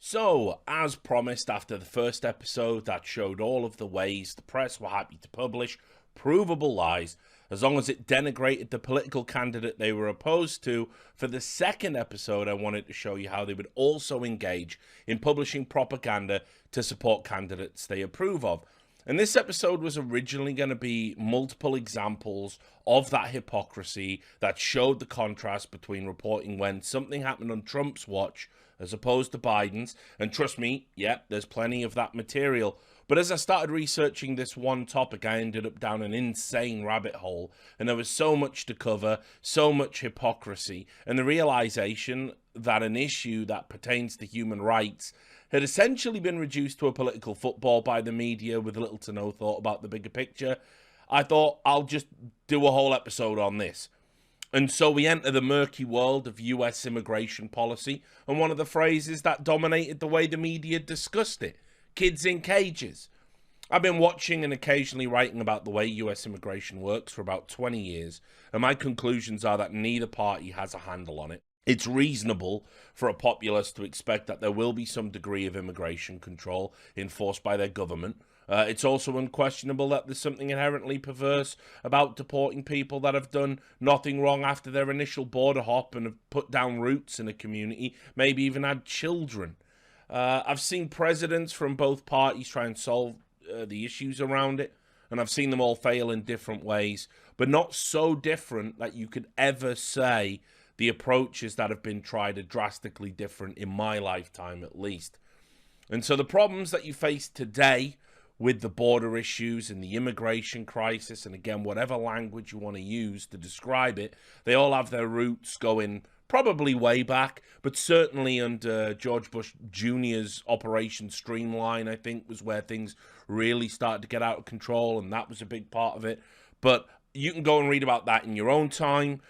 So, as promised, after the first episode that showed all of the ways the press were happy to publish provable lies, as long as it denigrated the political candidate they were opposed to, for the second episode, I wanted to show you how they would also engage in publishing propaganda to support candidates they approve of. And this episode was originally going to be multiple examples of that hypocrisy that showed the contrast between reporting when something happened on Trump's watch as opposed to Biden's. And trust me, there's plenty of that material. But as I started researching this one topic, I ended up down an insane rabbit hole. And there was so much to cover, so much hypocrisy, and the realization that an issue that pertains to human rights had essentially been reduced to a political football by the media with little to no thought about the bigger picture. I thought I'll just do a whole episode on this. And so we enter the murky world of US immigration policy, and one of the phrases that dominated the way the media discussed it: kids in cages. I've been watching and occasionally writing about the way US immigration works for about 20 years, and my conclusions are that neither party has a handle on it. It's reasonable for a populace to expect that there will be some degree of immigration control enforced by their government. It's also unquestionable that there's something inherently perverse about deporting people that have done nothing wrong after their initial border hop and have put down roots in a community, maybe even had children. I've seen presidents from both parties try and solve the issues around it, and I've seen them all fail in different ways, but not so different that you could ever say the approaches that have been tried are drastically different in my lifetime, at least. And so the problems that you face today with the border issues and the immigration crisis, and again, whatever language you want to use to describe it, they all have their roots going probably way back, but certainly under George Bush Jr.'s Operation Streamline, I think, was where things really started to get out of control, and that was a big part of it. But you can go and read about that in your own time.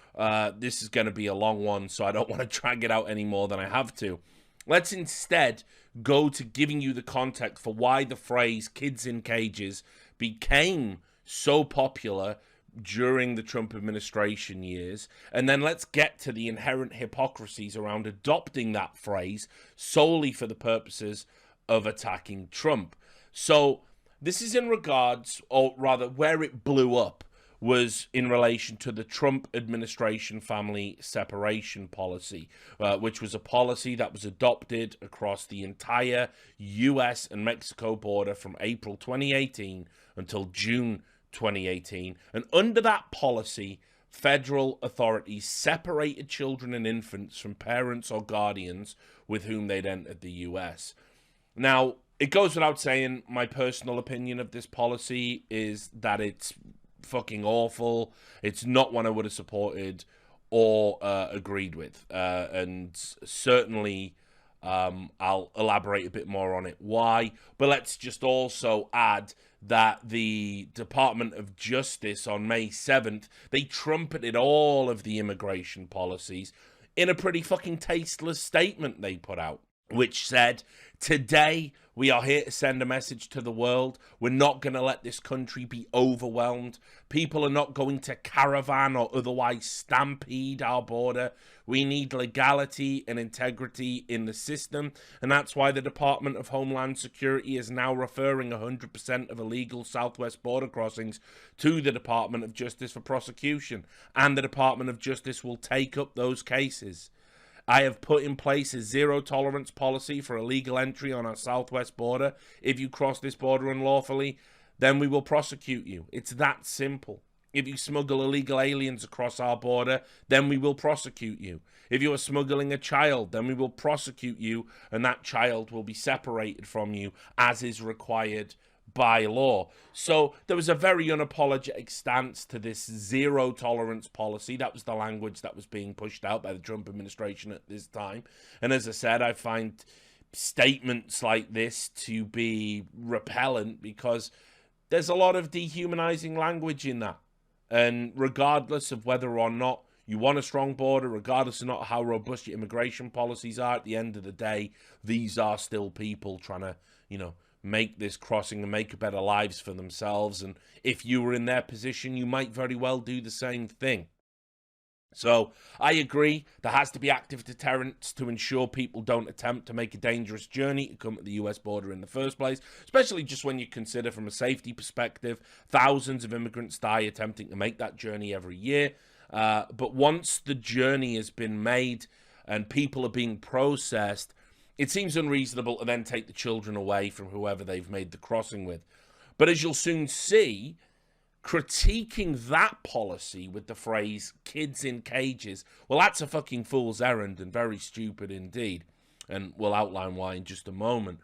This is going to be a long one, so I don't want to drag it out any more than I have to. Let's instead go to giving you the context for why the phrase kids in cages became so popular during the Trump administration years, and then let's get to the inherent hypocrisies around adopting that phrase solely for the purposes of attacking Trump. So this is in regards, or rather where it blew up, was in relation to the Trump administration family separation policy, which was a policy that was adopted across the entire US and Mexico border from April 2018 until June 2018. And under that policy, federal authorities separated children and infants from parents or guardians with whom they'd entered the US. Now, it goes without saying, my personal opinion of this policy is that it's fucking awful. It's not one I would have supported or agreed with, and certainly I'll elaborate a bit more on it why. But let's just also add that the Department of Justice on May 7th, they trumpeted all of the immigration policies in a pretty fucking tasteless statement they put out, which said, "Today, we are here to send a message to the world. We're not going to let this country be overwhelmed. People are not going to caravan or otherwise stampede our border. We need legality and integrity in the system, and that's why the Department of Homeland Security is now referring 100% of illegal southwest border crossings to the Department of Justice for prosecution, and the Department of Justice will take up those cases. I have put in place a zero-tolerance policy for illegal entry on our southwest border. If you cross this border unlawfully, then we will prosecute you. It's that simple. If you smuggle illegal aliens across our border, then we will prosecute you. If you are smuggling a child, then we will prosecute you, and that child will be separated from you as is required by law." So there was a very unapologetic stance to this zero tolerance policy. That was the language that was being pushed out by the Trump administration at this time. And as I said, I find statements like this to be repellent because there's a lot of dehumanizing language in that. And regardless of whether or not you want a strong border, regardless of not how robust your immigration policies are, at the end of the day, these are still people trying to, make this crossing and make better lives for themselves. And if you were in their position, you might very well do the same thing. So I agree, there has to be active deterrence to ensure people don't attempt to make a dangerous journey to come to the US border in the first place, especially just when you consider from a safety perspective, thousands of immigrants die attempting to make that journey every year. But once the journey has been made and people are being processed, it seems unreasonable to then take the children away from whoever they've made the crossing with. But as you'll soon see, critiquing that policy with the phrase kids in cages, well, that's a fucking fool's errand and very stupid indeed. And we'll outline why in just a moment.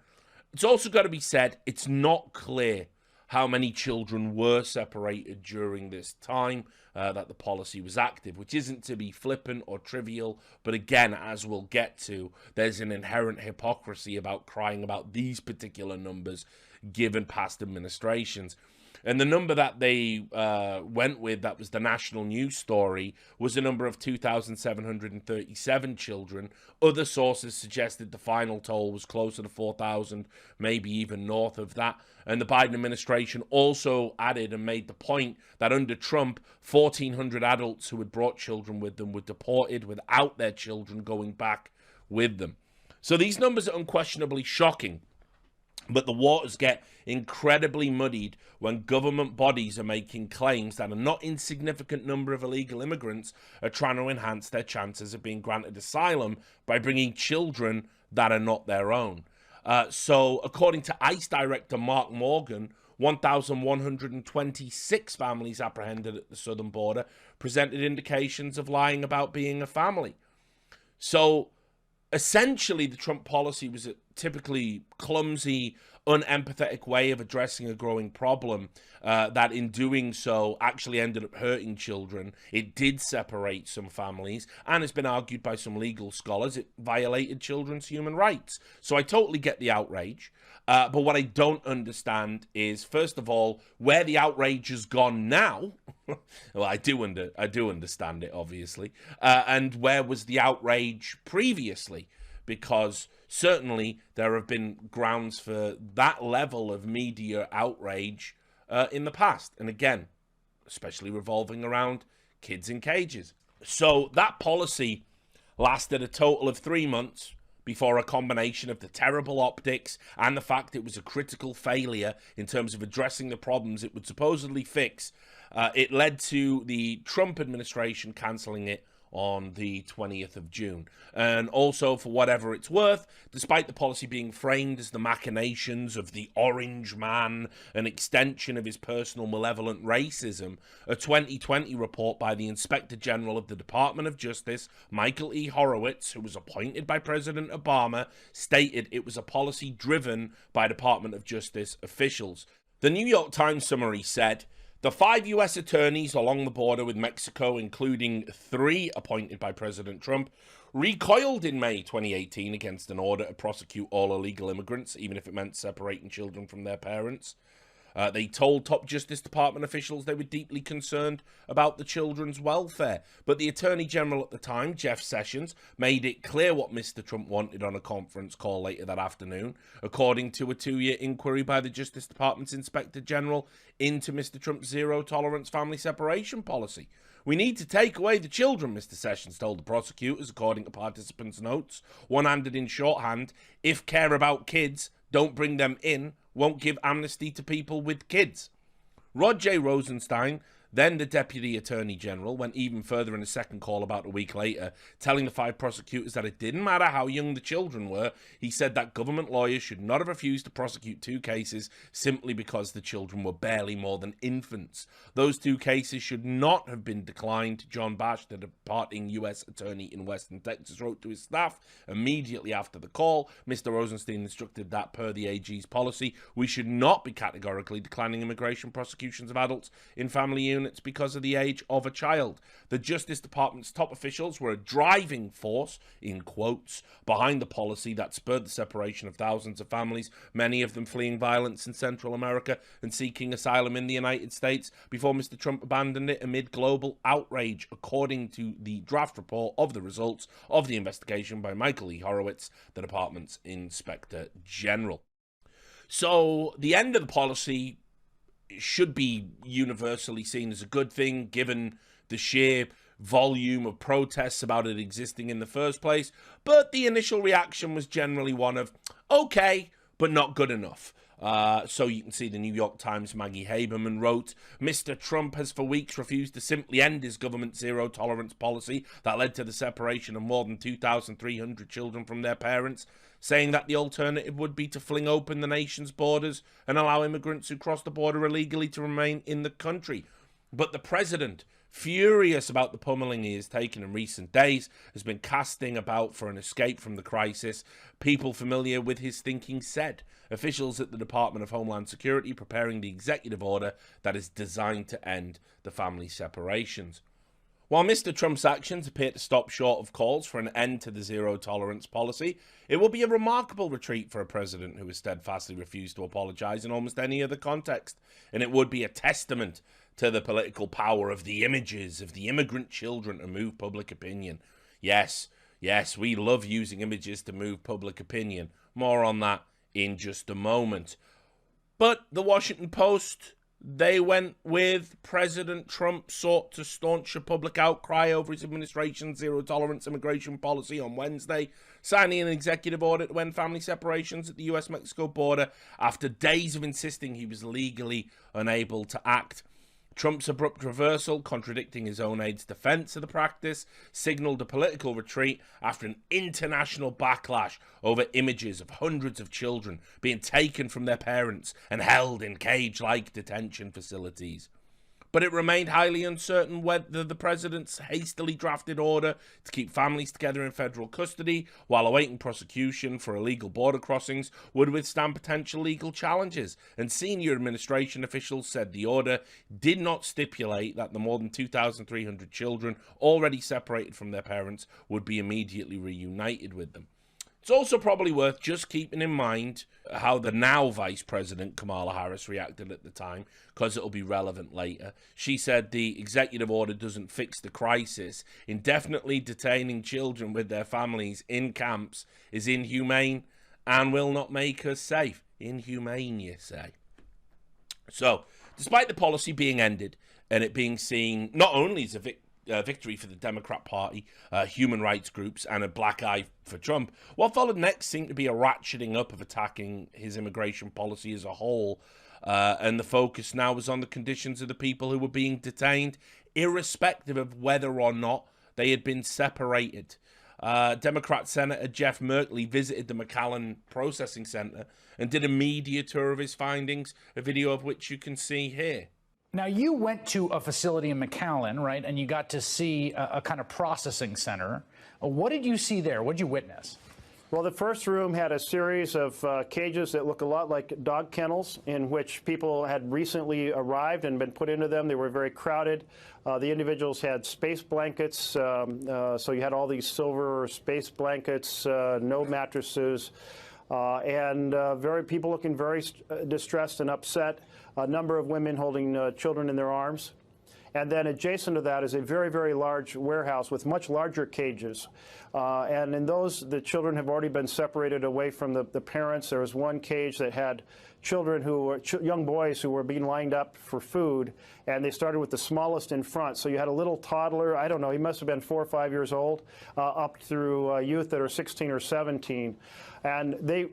It's also got to be said, it's not clear how many children were separated during this time that the policy was active, which isn't to be flippant or trivial, but again, as we'll get to, there's an inherent hypocrisy about crying about these particular numbers given past administrations. And the number that they went with, that was the national news story, was a number of 2,737 children. Other sources suggested the final toll was closer to 4,000, maybe even north of that. And the Biden administration also added and made the point that under Trump, 1,400 adults who had brought children with them were deported without their children going back with them. So these numbers are unquestionably shocking. But the waters get incredibly muddied when government bodies are making claims that a not insignificant number of illegal immigrants are trying to enhance their chances of being granted asylum by bringing children that are not their own. So according to ICE Director Mark Morgan, 1,126 families apprehended at the southern border presented indications of lying about being a family. So essentially, the Trump policy was a typically clumsy, unempathetic way of addressing a growing problem that in doing so actually ended up hurting children. It did separate some families, and it's been argued by some legal scholars it violated children's human rights. So I totally get the outrage. But what I don't understand is, first of all, where the outrage has gone now. Well, I do understand it, obviously. And where was the outrage previously? Because certainly there have been grounds for that level of media outrage in the past. And again, especially revolving around kids in cages. So that policy lasted a total of 3 months before a combination of the terrible optics and the fact it was a critical failure in terms of addressing the problems it would supposedly fix. It led to the Trump administration cancelling it on the 20th of June. And also, for whatever it's worth, despite the policy being framed as the machinations of the Orange Man, an extension of his personal malevolent racism, a 2020 report by the Inspector General of the Department of Justice, Michael E. Horowitz, who was appointed by President Obama, stated it was a policy driven by Department of Justice officials. The New York Times summary said, the 5 U.S. attorneys along the border with Mexico, including 3 appointed by President Trump, recoiled in May 2018 against an order to prosecute all illegal immigrants, even if it meant separating children from their parents. They told top Justice Department officials they were deeply concerned about the children's welfare. But the Attorney General at the time, Jeff Sessions, made it clear what Mr. Trump wanted on a conference call later that afternoon, according to a 2-year inquiry by the Justice Department's Inspector General into Mr. Trump's zero-tolerance family separation policy. We need to take away the children, Mr. Sessions told the prosecutors, according to participants' notes. One-handed in shorthand, if care about kids, don't bring them in, won't give amnesty to people with kids. Rod J. Rosenstein, then the Deputy Attorney General, went even further in a second call about a week later, telling the 5 prosecutors that it didn't matter how young the children were. He said that government lawyers should not have refused to prosecute 2 cases simply because the children were barely more than infants. Those 2 cases should not have been declined. John Bash, the departing U.S. attorney in Western Texas, wrote to his staff immediately after the call. Mr. Rosenstein instructed that, per the AG's policy, we should not be categorically declining immigration prosecutions of adults in family units because of the age of a child. The Justice Department's top officials were a driving force, in quotes, behind the policy that spurred the separation of thousands of families, many of them fleeing violence in Central America and seeking asylum in the United States, before Mr. Trump abandoned it amid global outrage, according to the draft report of the results of the investigation by Michael E. Horowitz, the department's Inspector General. So the end of the policy should be universally seen as a good thing, given the sheer volume of protests about it existing in the first place, but the initial reaction was generally one of, okay, but not good enough. So you can see the New York Times' Maggie Haberman wrote, Mr. Trump has for weeks refused to simply end his government's zero-tolerance policy that led to the separation of more than 2,300 children from their parents, saying that the alternative would be to fling open the nation's borders and allow immigrants who cross the border illegally to remain in the country. But the president, furious about the pummeling he has taken in recent days, has been casting about for an escape from the crisis. People familiar with his thinking said officials at the Department of Homeland Security preparing the executive order that is designed to end the family separations. While Mr. Trump's actions appear to stop short of calls for an end to the zero-tolerance policy, it will be a remarkable retreat for a president who has steadfastly refused to apologize in almost any other context, and it would be a testament to the political power of the images of the immigrant children to move public opinion. Yes, we love using images to move public opinion. More on that in just a moment. But the Washington Post, they went with President Trump sought to staunch a public outcry over his administration's zero-tolerance immigration policy on Wednesday, signing an executive order to end family separations at the US-Mexico border after days of insisting he was legally unable to act. Trump's abrupt reversal, contradicting his own aide's defense of the practice, signaled a political retreat after an international backlash over images of hundreds of children being taken from their parents and held in cage-like detention facilities. But it remained highly uncertain whether the president's hastily drafted order to keep families together in federal custody while awaiting prosecution for illegal border crossings would withstand potential legal challenges, and senior administration officials said the order did not stipulate that the more than 2,300 children already separated from their parents would be immediately reunited with them. It's also probably worth just keeping in mind how the now Vice President Kamala Harris reacted at the time, because it'll be relevant later. She said the executive order doesn't fix the crisis. Indefinitely detaining children with their families in camps is inhumane and will not make us safe. Inhumane, you say. So, despite the policy being ended and it being seen not only as a victory for the Democrat Party, human rights groups, and a black eye for Trump, what followed next seemed to be a ratcheting up of attacking his immigration policy as a whole, and the focus now was on the conditions of the people who were being detained, irrespective of whether or not they had been separated. Democrat Senator Jeff Merkley visited the McAllen Processing Center and did a media tour of his findings, a video of which you can see here. Now, you went to a facility in McAllen, right, and you got to see a kind of processing center. What did you see there? What did you witness? Well, the first room had a series of cages that look a lot like dog kennels, in which people had recently arrived and been put into them. They were very crowded. The individuals had space blankets, so you had all these silver space blankets, no mattresses, and people looking very distressed and upset. A number of women holding children in their arms. And then adjacent to that is a very, very large warehouse with much larger cages. And in those, the children have already been separated away from the parents. There was one cage that had children who were young boys who were being lined up for food, and they started with the smallest in front. So you had a little toddler, I don't know, he must have been 4 or 5 years old, up through youth that are 16 or 17. And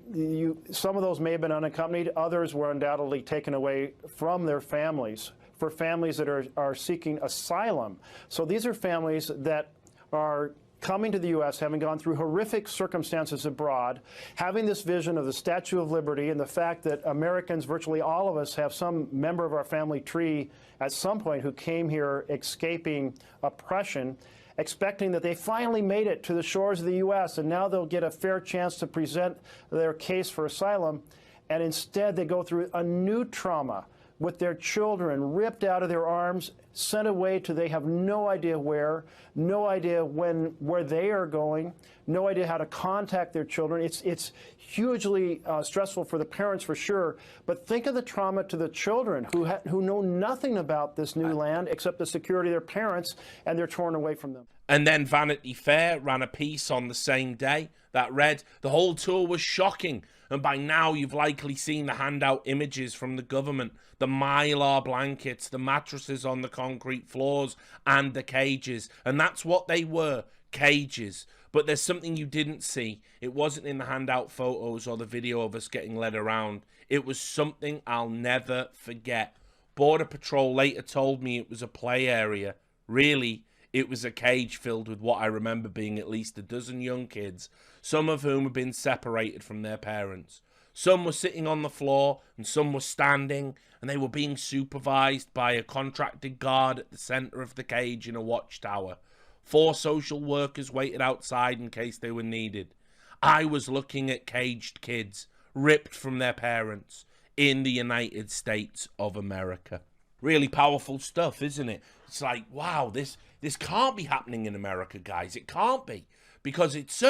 some of those may have been unaccompanied. Others were undoubtedly taken away from their families, for families that are seeking asylum. So these are families that are coming to the U.S., having gone through horrific circumstances abroad, having this vision of the Statue of Liberty and the fact that Americans, virtually all of us, have some member of our family tree at some point who came here escaping oppression, expecting that they finally made it to the shores of the U.S. and now they'll get a fair chance to present their case for asylum. And instead, they go through a new trauma with their children ripped out of their arms, sent away to they have no idea where, no idea where they are going, no idea how to contact their children. It's hugely stressful for the parents for sure, but think of the trauma to the children who know nothing about this new land except the security of their parents, and they're torn away from them. And then Vanity Fair ran a piece on the same day that read, the whole tour was shocking. And by now you've likely seen the handout images from the government, the mylar blankets, the mattresses on the concrete floors, and the cages. And that's what they were, cages. But there's something you didn't see. It wasn't in the handout photos or the video of us getting led around. It was something I'll never forget. Border Patrol later told me it was a play area. Really, it was a cage filled with what I remember being at least a dozen young kids, some of whom had been separated from their parents. Some were sitting on the floor and some were standing, and they were being supervised by a contracted guard at the center of the cage in a watchtower. 4 social workers waited outside in case they were needed. I was looking at caged kids, ripped from their parents, in the United States of America. Really powerful stuff, isn't it? It's like, wow, this can't be happening in America, guys. It can't be, because it's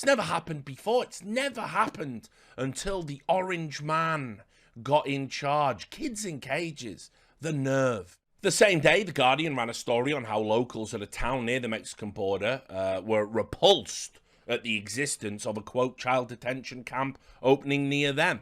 never happened before. It's never happened until the Orange Man got in charge. Kids in cages. The nerve. The same day, The Guardian ran a story on how locals at a town near the Mexican border were repulsed at the existence of a, quote, child detention camp opening near them.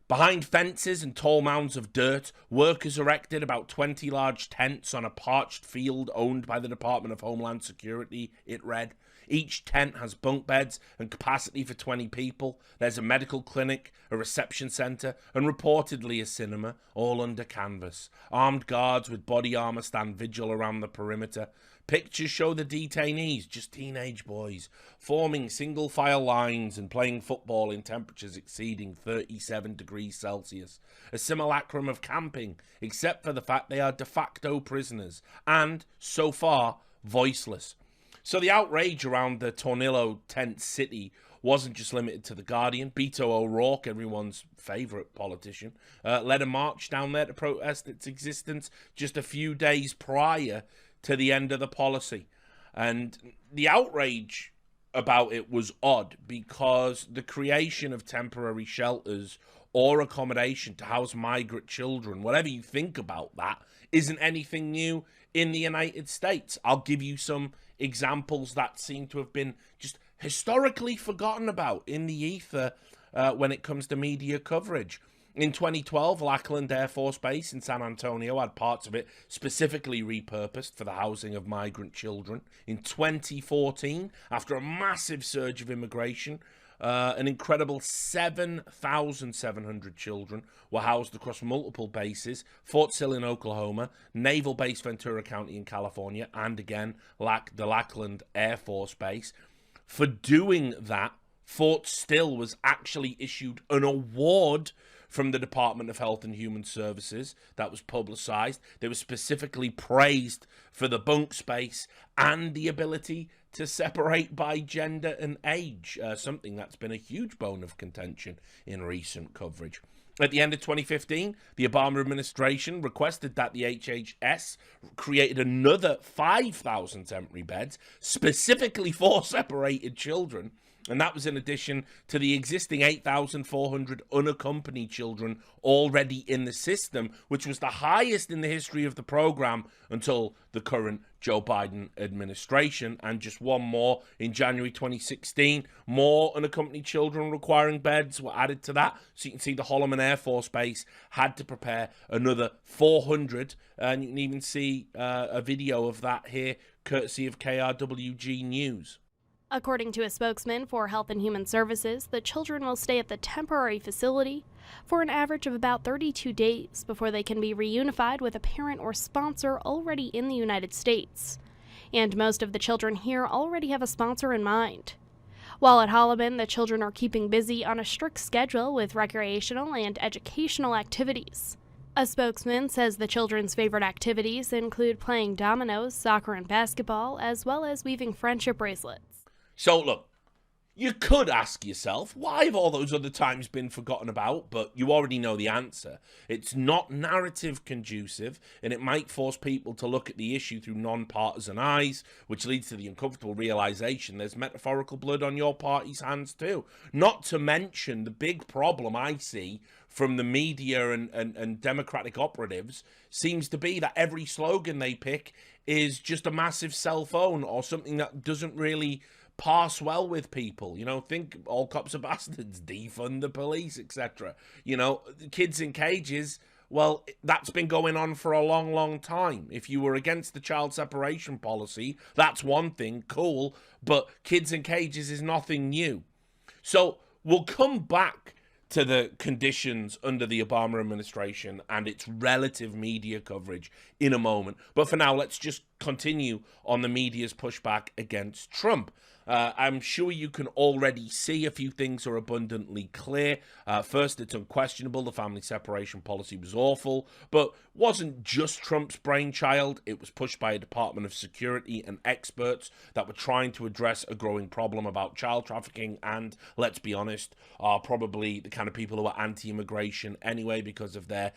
Behind fences and tall mounds of dirt, workers erected about 20 large tents on a parched field owned by the Department of Homeland Security, it read. Each tent has bunk beds and capacity for 20 people. There's a medical clinic, a reception centre, and reportedly a cinema, all under canvas. Armed guards with body armour stand vigil around the perimeter. Pictures show the detainees, just teenage boys, forming single-file lines and playing football in temperatures exceeding 37 degrees Celsius. A simulacrum of camping, except for the fact they are de facto prisoners and, so far, voiceless. So the outrage around the Tornillo tent city wasn't just limited to The Guardian. Beto O'Rourke, everyone's favourite politician, led a march down there to protest its existence just a few days prior to the end of the policy. And the outrage about it was odd, because the creation of temporary shelters or accommodation to house migrant children, whatever you think about that, isn't anything new in the United States. I'll give you some examples that seem to have been just historically forgotten about in the ether when it comes to media coverage. In 2012, Lackland Air Force Base in San Antonio had parts of it specifically repurposed for the housing of migrant children. In 2014, after a massive surge of immigration, an incredible 7,700 children were housed across multiple bases: Fort Sill in Oklahoma, Naval Base Ventura County in California, and again, the Lackland Air Force Base. For doing that, Fort Sill was actually issued an award from the Department of Health and Human Services that was publicized. They were specifically praised for the bunk space and the ability to separate by gender and age, something that's been a huge bone of contention in recent coverage. At the end of 2015, the Obama administration requested that the HHS created another 5,000 temporary beds specifically for separated children. And that was in addition to the existing 8,400 unaccompanied children already in the system, which was the highest in the history of the program until the current Joe Biden administration. And just one more, in January 2016, more unaccompanied children requiring beds were added to that. So you can see the Holloman Air Force Base had to prepare another 400. And you can even see a video of that here, courtesy of KRWG News. According to a spokesman for Health and Human Services, the children will stay at the temporary facility for an average of about 32 days before they can be reunified with a parent or sponsor already in the United States. And most of the children here already have a sponsor in mind. While at Holloman, the children are keeping busy on a strict schedule with recreational and educational activities. A spokesman says the children's favorite activities include playing dominoes, soccer, and basketball, as well as weaving friendship bracelets. So look, you could ask yourself, why have all those other times been forgotten about? But you already know the answer. It's not narrative conducive, and it might force people to look at the issue through non-partisan eyes, which leads to the uncomfortable realization there's metaphorical blood on your party's hands too. Not to mention the big problem I see from the media and Democratic operatives seems to be that every slogan they pick is just a massive cell phone or something that doesn't really pass well with people. You know, think all cops are bastards, defund the police, etc. You know, kids in cages, well, that's been going on for a long, long time. If you were against the child separation policy, that's one thing, cool, but kids in cages is nothing new. So we'll come back to the conditions under the Obama administration and its relative media coverage in a moment. But for now, let's just continue on the media's pushback against Trump. I'm sure you can already see a few things are abundantly clear. First, it's unquestionable the family separation policy was awful, but wasn't just Trump's brainchild. It was pushed by a Department of Security and experts that were trying to address a growing problem about child trafficking and, let's be honest, are probably the kind of people who are anti-immigration anyway because of their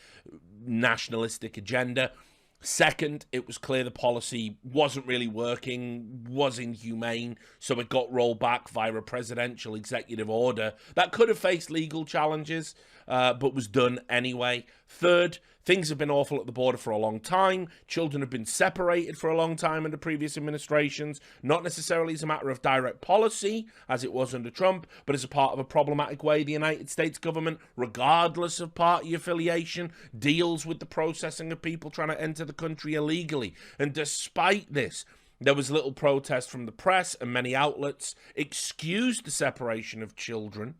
nationalistic agenda. Second, it was clear the policy wasn't really working, was inhumane, so it got rolled back via a presidential executive order that could have faced legal challenges, but was done anyway. Third, things have been awful at the border for a long time. Children have been separated for a long time under previous administrations, not necessarily as a matter of direct policy, as it was under Trump, but as a part of a problematic way the United States government, regardless of party affiliation, deals with the processing of people trying to enter the country illegally. And despite this, there was little protest from the press, and many outlets excused the separation of children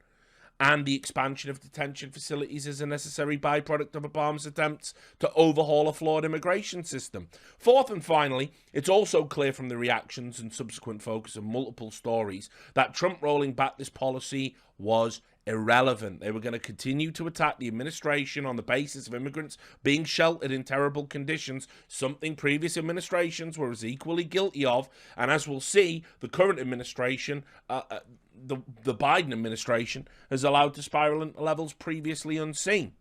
and the expansion of detention facilities as a necessary byproduct of Obama's attempts to overhaul a flawed immigration system. Fourth and finally, it's also clear from the reactions and subsequent focus of multiple stories that Trump rolling back this policy was irrelevant. They were going to continue to attack the administration on the basis of immigrants being sheltered in terrible conditions, something previous administrations were as equally guilty of, and as we'll see, the current administration, the Biden administration, has allowed to spiral into levels previously unseen.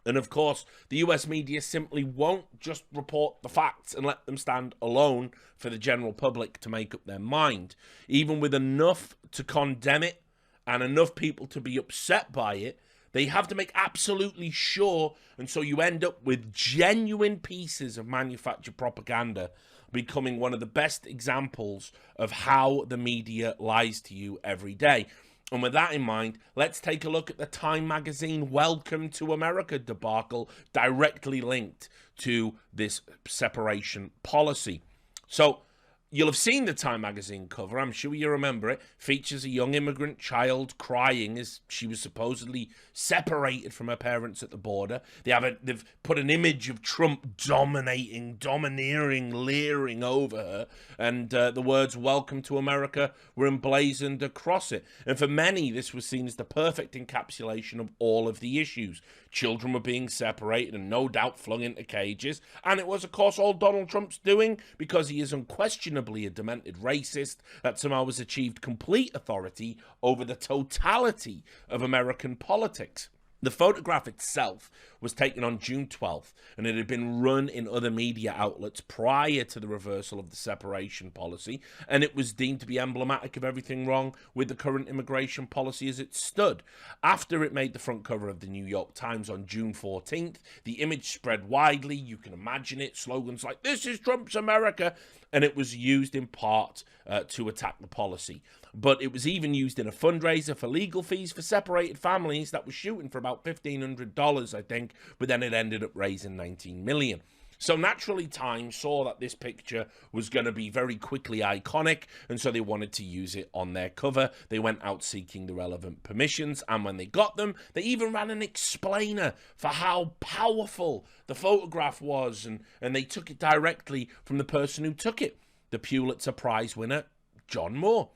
And of course, the US media simply won't just report the facts and let them stand alone for the general public to make up their mind. Even with enough to condemn it and enough people to be upset by it, they have to make absolutely sure, and so you end up with genuine pieces of manufactured propaganda becoming one of the best examples of how the media lies to you every day. And with that in mind, let's take a look at the Time magazine Welcome to America debacle directly linked to this separation policy. So, you'll have seen the Time magazine cover, I'm sure you remember it. Features a young immigrant child crying as she was supposedly separated from her parents at the border. They've put an image of Trump domineering, leering over her, and the words "Welcome to America" were emblazoned across it. And for many, this was seen as the perfect encapsulation of all of the issues. Children were being separated and no doubt flung into cages, and it was, of course, all Donald Trump's doing because he is unquestionably a demented racist that somehow has achieved complete authority over the totality of American politics. The photograph itself was taken on June 12th, and it had been run in other media outlets prior to the reversal of the separation policy, and it was deemed to be emblematic of everything wrong with the current immigration policy as it stood. After it made the front cover of the New York Times on June 14th, the image spread widely. You can imagine it, slogans like "This is Trump's America," and it was used in part to attack the policy. But it was even used in a fundraiser for legal fees for separated families that was shooting for about $1,500, I think, but then it ended up raising $19 million. So naturally, Time saw that this picture was going to be very quickly iconic, and so they wanted to use it on their cover. They went out seeking the relevant permissions, and when they got them, they even ran an explainer for how powerful the photograph was, and they took it directly from the person who took it, the Pulitzer Prize winner, John Moore.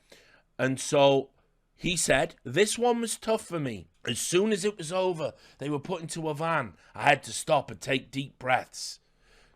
And so he said, "This one was tough for me. As soon as it was over, they were put into a van. I had to stop and take deep breaths,"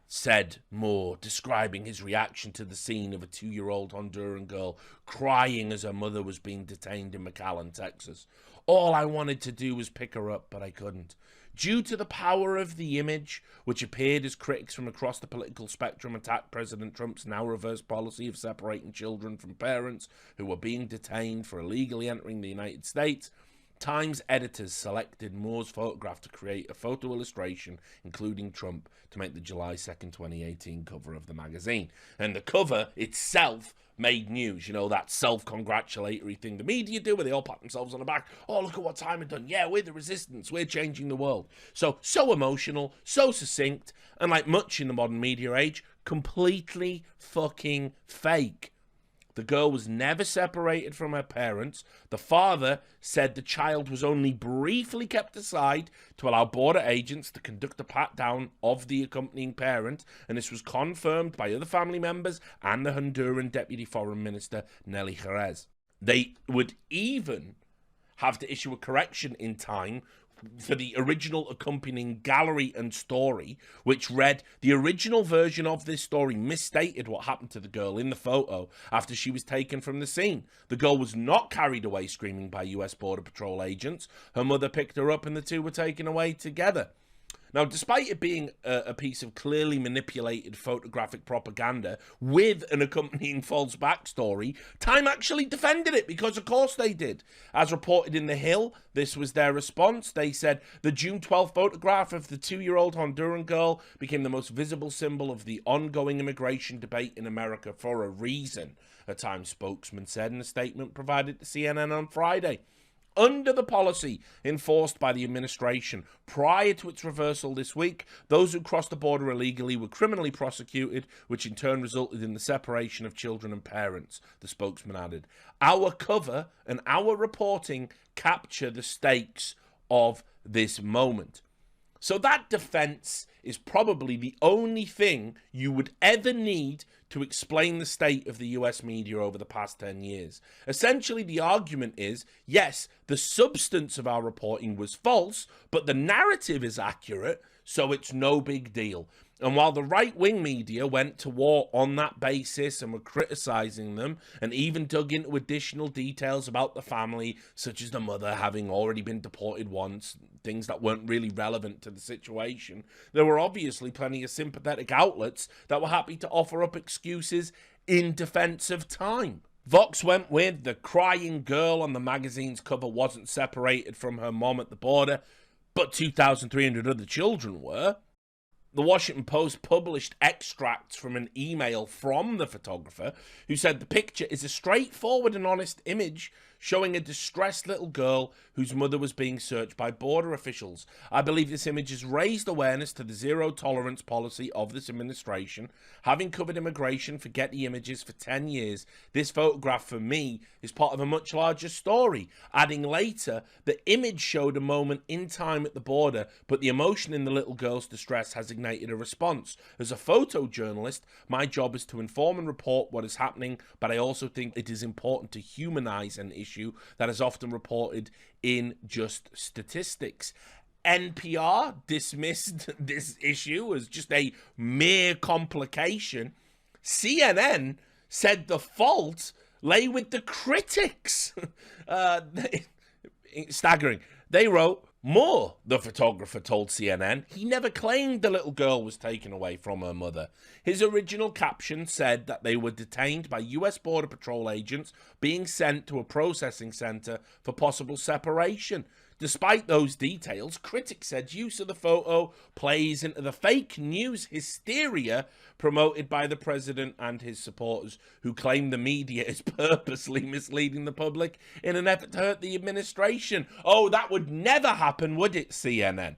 said Moore, describing his reaction to the scene of a 2-year-old Honduran girl crying as her mother was being detained in McAllen, Texas. "All I wanted to do was pick her up, but I couldn't. Due to the power of the image, which appeared as critics from across the political spectrum attacked President Trump's now reversed policy of separating children from parents who were being detained for illegally entering the United States, Times editors selected Moore's photograph to create a photo illustration, including Trump, to make the July 2nd, 2018 cover of the magazine. And the cover itself made news. You know, that self-congratulatory thing the media do, where they all pat themselves on the back. Oh, look at what Time had done. Yeah, we're the resistance. We're changing the world. So emotional, so succinct, and like much in the modern media age, completely fucking fake. The girl was never separated from her parents. The father said the child was only briefly kept aside to allow border agents to conduct a pat-down of the accompanying parent, and this was confirmed by other family members and the Honduran Deputy Foreign Minister, Nelly Jerez. They would even have to issue a correction in Time for the original accompanying gallery and story, which read, the original version of this story misstated what happened to the girl in the photo after she was taken from the scene. The girl was not carried away screaming by US Border Patrol agents. Her mother picked her up and the two were taken away together. Now, despite it being a piece of clearly manipulated photographic propaganda with an accompanying false backstory, Time actually defended it, because of course they did. As reported in The Hill, this was their response. They said, the June 12th photograph of the 2-year-old Honduran girl became the most visible symbol of the ongoing immigration debate in America for a reason, a Time spokesman said in a statement provided to CNN on Friday. Under the policy enforced by the administration prior to its reversal this week, those who crossed the border illegally were criminally prosecuted, which in turn resulted in the separation of children and parents, the spokesman added. Our cover and our reporting capture the stakes of this moment. So that defense is probably the only thing you would ever need to explain the state of the US media over the past 10 years. Essentially, the argument is, yes, the substance of our reporting was false, but the narrative is accurate, so it's no big deal. And while the right-wing media went to war on that basis and were criticizing them, and even dug into additional details about the family, such as the mother having already been deported once, things that weren't really relevant to the situation, there were obviously plenty of sympathetic outlets that were happy to offer up excuses in defense of Time. Vox went with the crying girl on the magazine's cover wasn't separated from her mom at the border, but 2,300 other children were. The Washington Post published extracts from an email from the photographer who said the picture is a straightforward and honest image showing a distressed little girl whose mother was being searched by border officials. I believe this image has raised awareness to the zero-tolerance policy of this administration. Having covered immigration for Getty Images for 10 years, this photograph for me is part of a much larger story. Adding later, the image showed a moment in time at the border, but the emotion in the little girl's distress has ignited a response. As a photojournalist, my job is to inform and report what is happening, but I also think it is important to humanize an issue that is often reported in just statistics. NPR dismissed this issue as just a mere complication. CNN said the fault lay with the critics. Staggering. They wrote, Moore, the photographer, told CNN, he never claimed the little girl was taken away from her mother. His original caption said that they were detained by US Border Patrol agents being sent to a processing center for possible separation. Despite those details, critics said use of the photo plays into the fake news hysteria promoted by the president and his supporters, who claim the media is purposely misleading the public in an effort to hurt the administration. Oh, that would never happen, would it, CNN?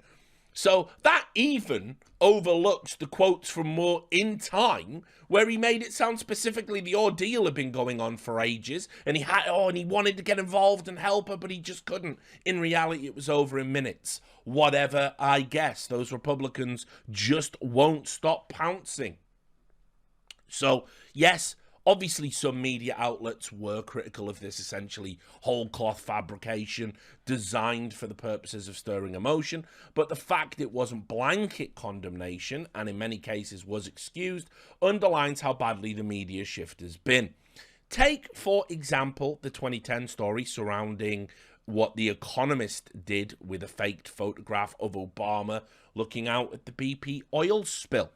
So that even overlooks the quotes from Moore in Time, where he made it sound specifically the ordeal had been going on for ages, and he wanted to get involved and help her, but he just couldn't. In reality, it was over in minutes. Whatever, I guess. Those Republicans just won't stop pouncing. So, yes, obviously some media outlets were critical of this essentially whole cloth fabrication designed for the purposes of stirring emotion, but the fact it wasn't blanket condemnation, and in many cases was excused, underlines how badly the media shift has been. Take, for example, the 2010 story surrounding what The Economist did with a faked photograph of Obama looking out at the BP oil spill.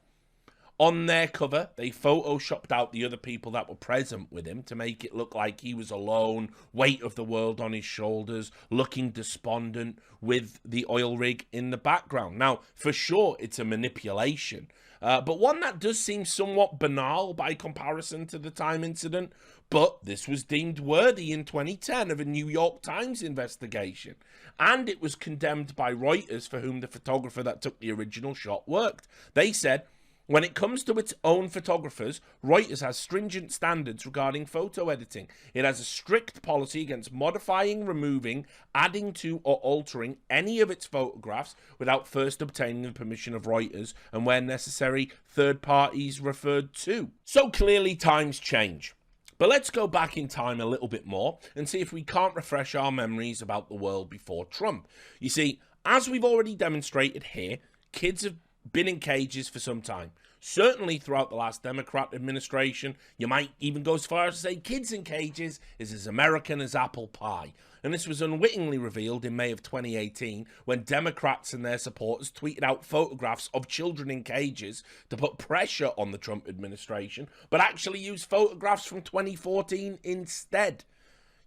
On their cover, they photoshopped out the other people that were present with him to make it look like he was alone, weight of the world on his shoulders, looking despondent with the oil rig in the background. Now, for sure, it's a manipulation, but one that does seem somewhat banal by comparison to the time incident. But this was deemed worthy in 2010 of a New York Times investigation, and it was condemned by Reuters, for whom the photographer that took the original shot worked. They said, when it comes to its own photographers, Reuters has stringent standards regarding photo editing. It has a strict policy against modifying, removing, adding to, or altering any of its photographs without first obtaining the permission of Reuters and, where necessary, third parties referred to. So clearly times change. But let's go back in time a little bit more and see if we can't refresh our memories about the world before Trump. You see, as we've already demonstrated here, kids have been in cages for some time. Certainly throughout the last Democrat administration, you might even go as far as to say kids in cages is as American as apple pie. And this was unwittingly revealed in May of 2018 when Democrats and their supporters tweeted out photographs of children in cages to put pressure on the Trump administration, but actually used photographs from 2014 instead.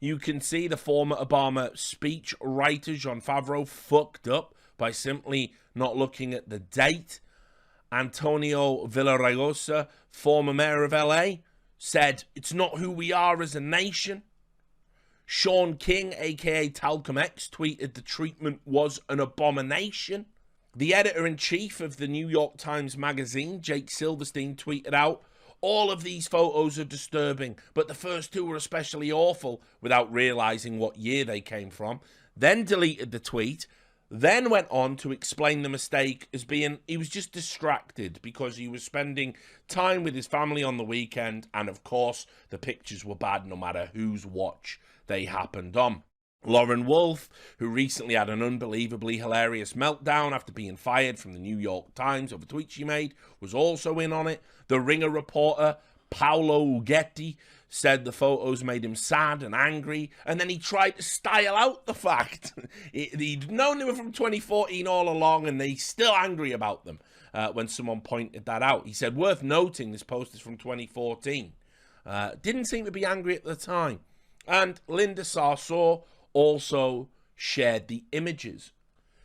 You can see the former Obama speech writer Jon Favreau fucked up by simply not looking at the date. Antonio Villaraigosa, former mayor of LA, said, "It's not who we are as a nation." Sean King, aka Talcum X, tweeted the treatment was an abomination. The editor-in-chief of the New York Times Magazine, Jake Silverstein, tweeted out, "All of these photos are disturbing, but the first two were especially awful," without realizing what year they came from. Then deleted the tweet, then went on to explain the mistake as being he was just distracted because he was spending time with his family on the weekend, and of course the pictures were bad no matter whose watch they happened on. Lauren Wolf, who recently had an unbelievably hilarious meltdown after being fired from the New York Times over tweets she made, was also in on it. The Ringer reporter Paolo Uggetti said the photos made him sad and angry, and then he tried to style out the fact he'd known they were from 2014 all along, and he's still angry about them when someone pointed that out. He said, "Worth noting, this post is from 2014. Didn't seem to be angry at the time." And Linda Sarsour also shared the images.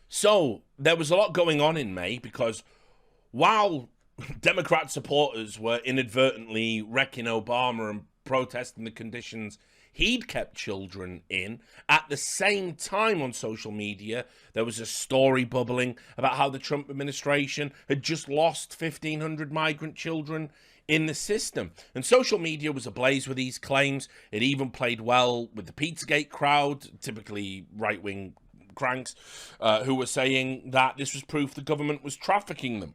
So there was a lot going on in May, because while Democrat supporters were inadvertently wrecking Obama and protesting the conditions he'd kept children in, at the same time on social media, there was a story bubbling about how the Trump administration had just lost 1,500 migrant children in the system. And social media was ablaze with these claims. It even played well with the Pizzagate crowd, typically right-wing cranks, who were saying that this was proof the government was trafficking them.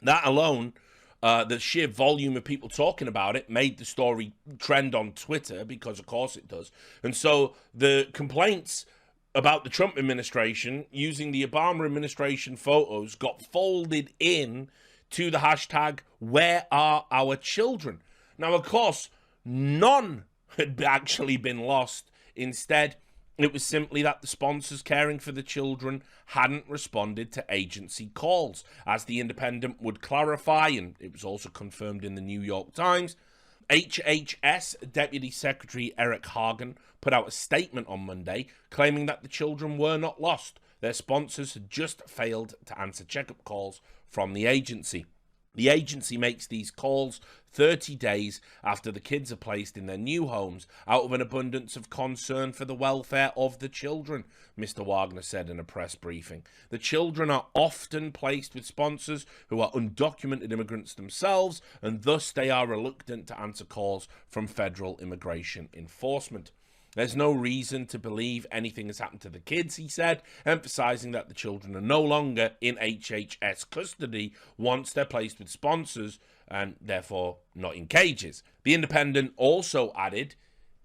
That alone, the sheer volume of people talking about it made the story trend on Twitter, because of course it does. And so the complaints about the Trump administration using the Obama administration photos got folded in to the hashtag "Where Are Our Children?" Now, of course, none had actually been lost. Instead, it was simply that the sponsors caring for the children hadn't responded to agency calls. As The Independent would clarify, and it was also confirmed in the New York Times, HHS Deputy Secretary Eric Hagen put out a statement on Monday claiming that the children were not lost. Their sponsors had just failed to answer checkup calls from the agency. The agency makes these calls 30 days after the kids are placed in their new homes out of an abundance of concern for the welfare of the children, Mr. Wagner said in a press briefing. The children are often placed with sponsors who are undocumented immigrants themselves, and thus they are reluctant to answer calls from federal immigration enforcement. There's no reason to believe anything has happened to the kids, he said, emphasizing that the children are no longer in HHS custody once they're placed with sponsors and therefore not in cages. The Independent also added,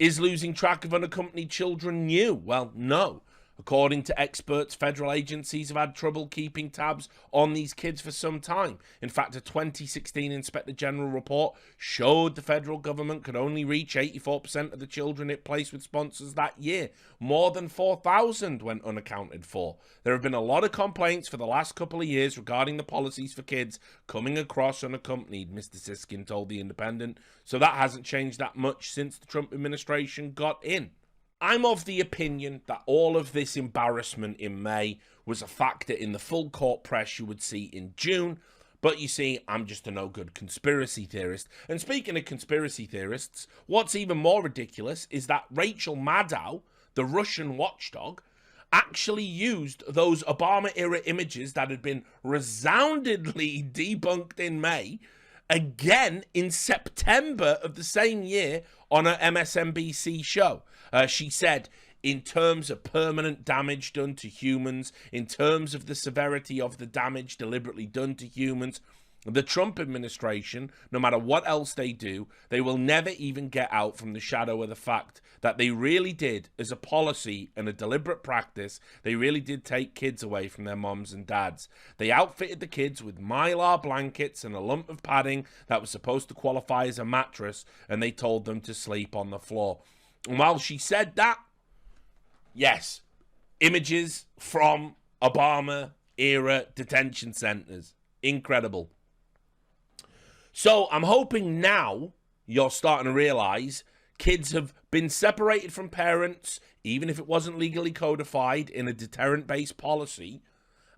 "Is losing track of unaccompanied children new?" Well, no. According to experts, federal agencies have had trouble keeping tabs on these kids for some time. In fact, a 2016 Inspector General report showed the federal government could only reach 84% of the children it placed with sponsors that year. More than 4,000 went unaccounted for. There have been a lot of complaints for the last couple of years regarding the policies for kids coming across unaccompanied, Mr. Siskin told The Independent. So that hasn't changed that much since the Trump administration got in. I'm of the opinion that all of this embarrassment in May was a factor in the full court press you would see in June. But you see, I'm just a no-good conspiracy theorist. And speaking of conspiracy theorists, what's even more ridiculous is that Rachel Maddow, the Russian watchdog, actually used those Obama-era images that had been resoundingly debunked in May again in September of the same year on her MSNBC show. She said, in terms of permanent damage done to humans, in terms of the severity of the damage deliberately done to humans, the Trump administration, no matter what else they do, they will never even get out from the shadow of the fact that they really did, as a policy and a deliberate practice, they really did take kids away from their moms and dads. They outfitted the kids with Mylar blankets and a lump of padding that was supposed to qualify as a mattress, and they told them to sleep on the floor. And while she said that, yes, images from Obama-era detention centers. Incredible. So I'm hoping now you're starting to realize kids have been separated from parents, even if it wasn't legally codified in a deterrent-based policy,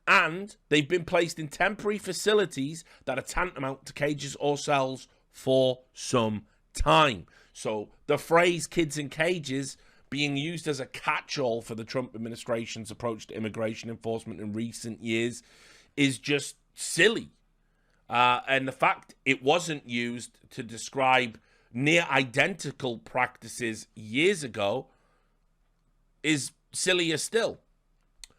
and they've been placed in temporary facilities that are tantamount to cages or cells for some time. So the phrase kids in cages being used as a catch-all for the Trump administration's approach to immigration enforcement in recent years is just silly. And the fact it wasn't used to describe near identical practices years ago is sillier still.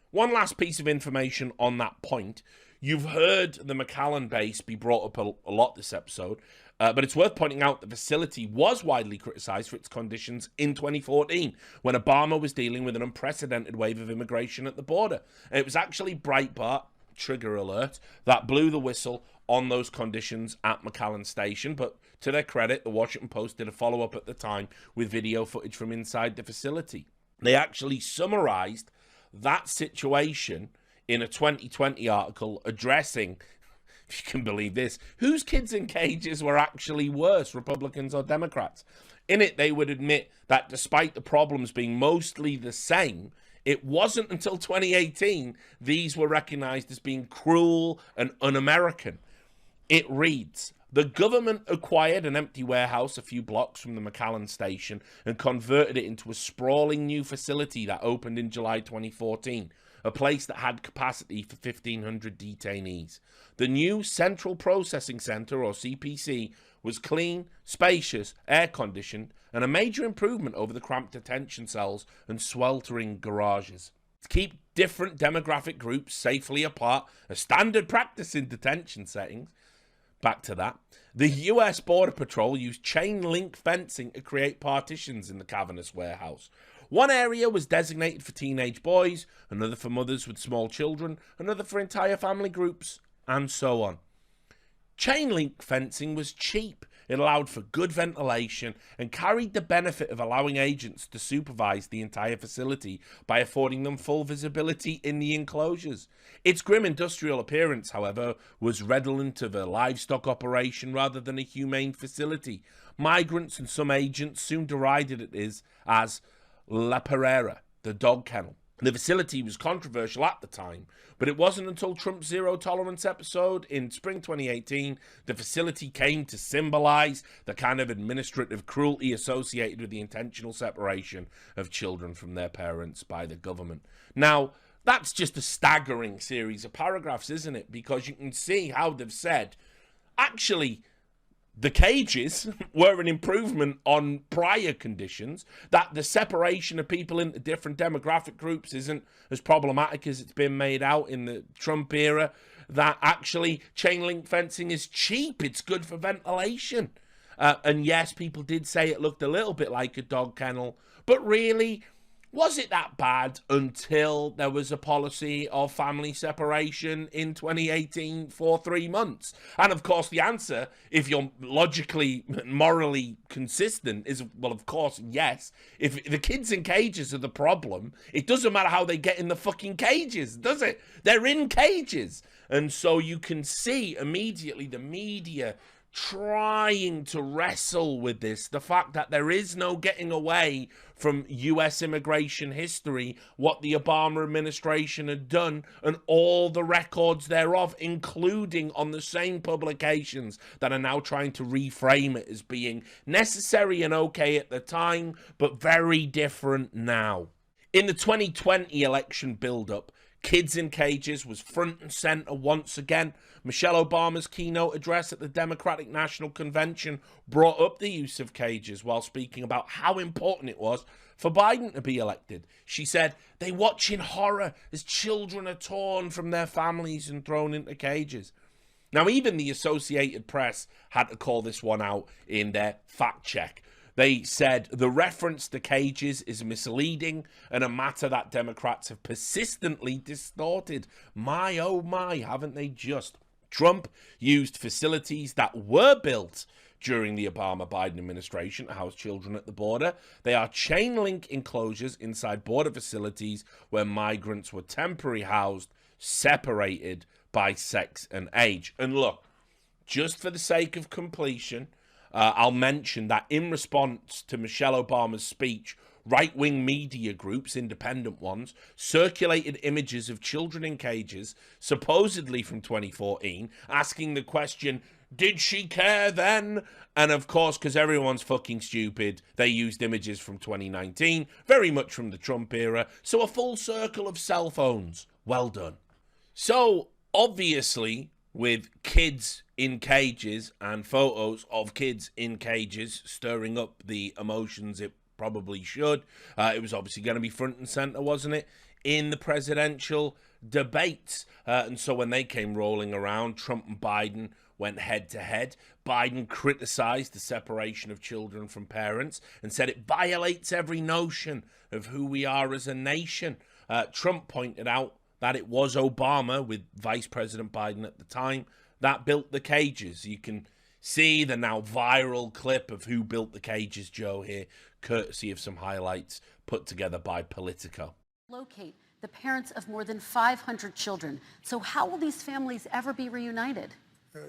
One last piece of information on that point. You've heard the McAllen base be brought up a lot this episode, but it's worth pointing out the facility was widely criticized for its conditions in 2014 when Obama was dealing with an unprecedented wave of immigration at the border. And it was actually Breitbart, trigger alert, that blew the whistle on those conditions at McAllen Station. But to their credit, the Washington Post did a follow-up at the time with video footage from inside the facility. They actually summarized that situation in a 2020 article addressing, if you can believe this, whose kids in cages were actually worse, Republicans or Democrats. In it, they would admit that despite the problems being mostly the same, it wasn't until 2018 these were recognized as being cruel and un-American. It reads, the government acquired an empty warehouse a few blocks from the McAllen station and converted it into a sprawling new facility that opened in July 2014, a place that had capacity for 1,500 detainees. The new Central Processing Center, or CPC, was clean, spacious, air-conditioned, and a major improvement over the cramped detention cells and sweltering garages. To keep different demographic groups safely apart, a standard practice in detention settings, back to that, the US Border Patrol used chain-link fencing to create partitions in the cavernous warehouse. One area was designated for teenage boys, another for mothers with small children, another for entire family groups, and so on. Chain-link fencing was cheap. It allowed for good ventilation and carried the benefit of allowing agents to supervise the entire facility by affording them full visibility in the enclosures. Its grim industrial appearance, however, was redolent of a livestock operation rather than a humane facility. Migrants and some agents soon derided it as La Perrera, the dog kennel. The facility was controversial at the time, but it wasn't until Trump's zero tolerance episode in spring 2018 the facility came to symbolize the kind of administrative cruelty associated with the intentional separation of children from their parents by the government. Now, that's just a staggering series of paragraphs, isn't it? Because you can see how they've said, actually, the cages were an improvement on prior conditions, that the separation of people into different demographic groups isn't as problematic as it's been made out in the Trump era, that actually chain link fencing is cheap, it's good for ventilation. And yes, people did say it looked a little bit like a dog kennel, but really, Was it that bad until there was a policy of family separation in 2018 for 3 months? And of course, the answer, if you're logically, morally consistent, is, well, of course, yes. If the kids in cages are the problem, it doesn't matter how they get in the fucking cages, does it? They're in cages. And so you can see immediately the media trying to wrestle with this, the fact that there is no getting away from US immigration history, what the Obama administration had done, and all the records thereof, including on the same publications that are now trying to reframe it as being necessary and okay at the time, but very different now. In the 2020 election build-up, kids in cages was front and center once again. Michelle Obama's keynote address at the Democratic National Convention brought up the use of cages while speaking about how important it was for Biden to be elected. She said, "They watch in horror as children are torn from their families and thrown into cages." Now, even the Associated Press had to call this one out in their fact check. They said the reference to cages is misleading and a matter that Democrats have persistently distorted. My, oh my, haven't they just? Trump used facilities that were built during the Obama-Biden administration to house children at the border. They are chain link enclosures inside border facilities where migrants were temporarily housed, separated by sex and age. And look, just for the sake of completion, I'll mention that in response to Michelle Obama's speech, right-wing media groups, independent ones, circulated images of children in cages, supposedly from 2014, asking the question, did she care then? And of course, because everyone's fucking stupid, they used images from 2019, very much from the Trump era, so a full circle of cell phones. Well done. So, obviously, with kids in cages and photos of kids in cages stirring up the emotions it probably should. It was obviously going to be front and center, wasn't it, in the presidential debates. And so when they came rolling around, Trump and Biden went head to head. Biden criticized the separation of children from parents and said it violates every notion of who we are as a nation. Trump pointed out that it was Obama, with Vice President Biden at the time, that built the cages. You can see the now viral clip of who built the cages, Joe, here, courtesy of some highlights put together by Politico. Locate the parents of more than 500 children. So how will these families ever be reunited?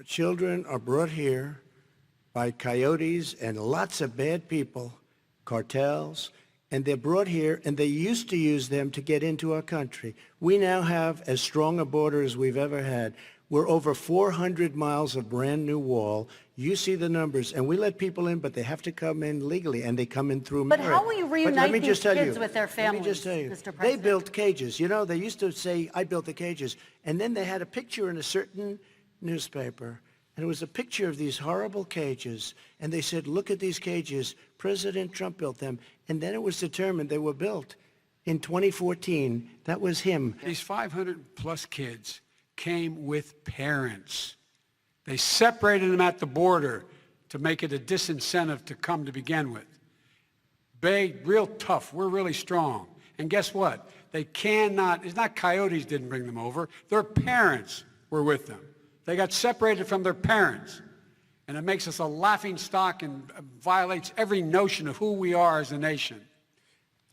Children are brought here by coyotes and lots of bad people, cartels, and they're brought here, and they used to use them to get into our country. We now have as strong a border as we've ever had. We're over 400 miles of brand new wall. You see the numbers, and we let people in, but they have to come in legally, and they come in through But merit. how will you reunite these kids with their families, Let me just tell you, Mr. President? they built cages. You know, they used to say, I built the cages, and then they had a picture in a certain newspaper, and it was a picture of these horrible cages, and they said, look at these cages. President Trump built them, and then it was determined they were built in 2014. That was him. These 500-plus kids came with parents. They separated them at the border to make it a disincentive to come to begin with. Big, real tough. We're really strong. And guess what? They cannot, it's not coyotes didn't bring them over. Their parents were with them. They got separated from their parents. And it makes us a laughing stock and violates every notion of who we are as a nation.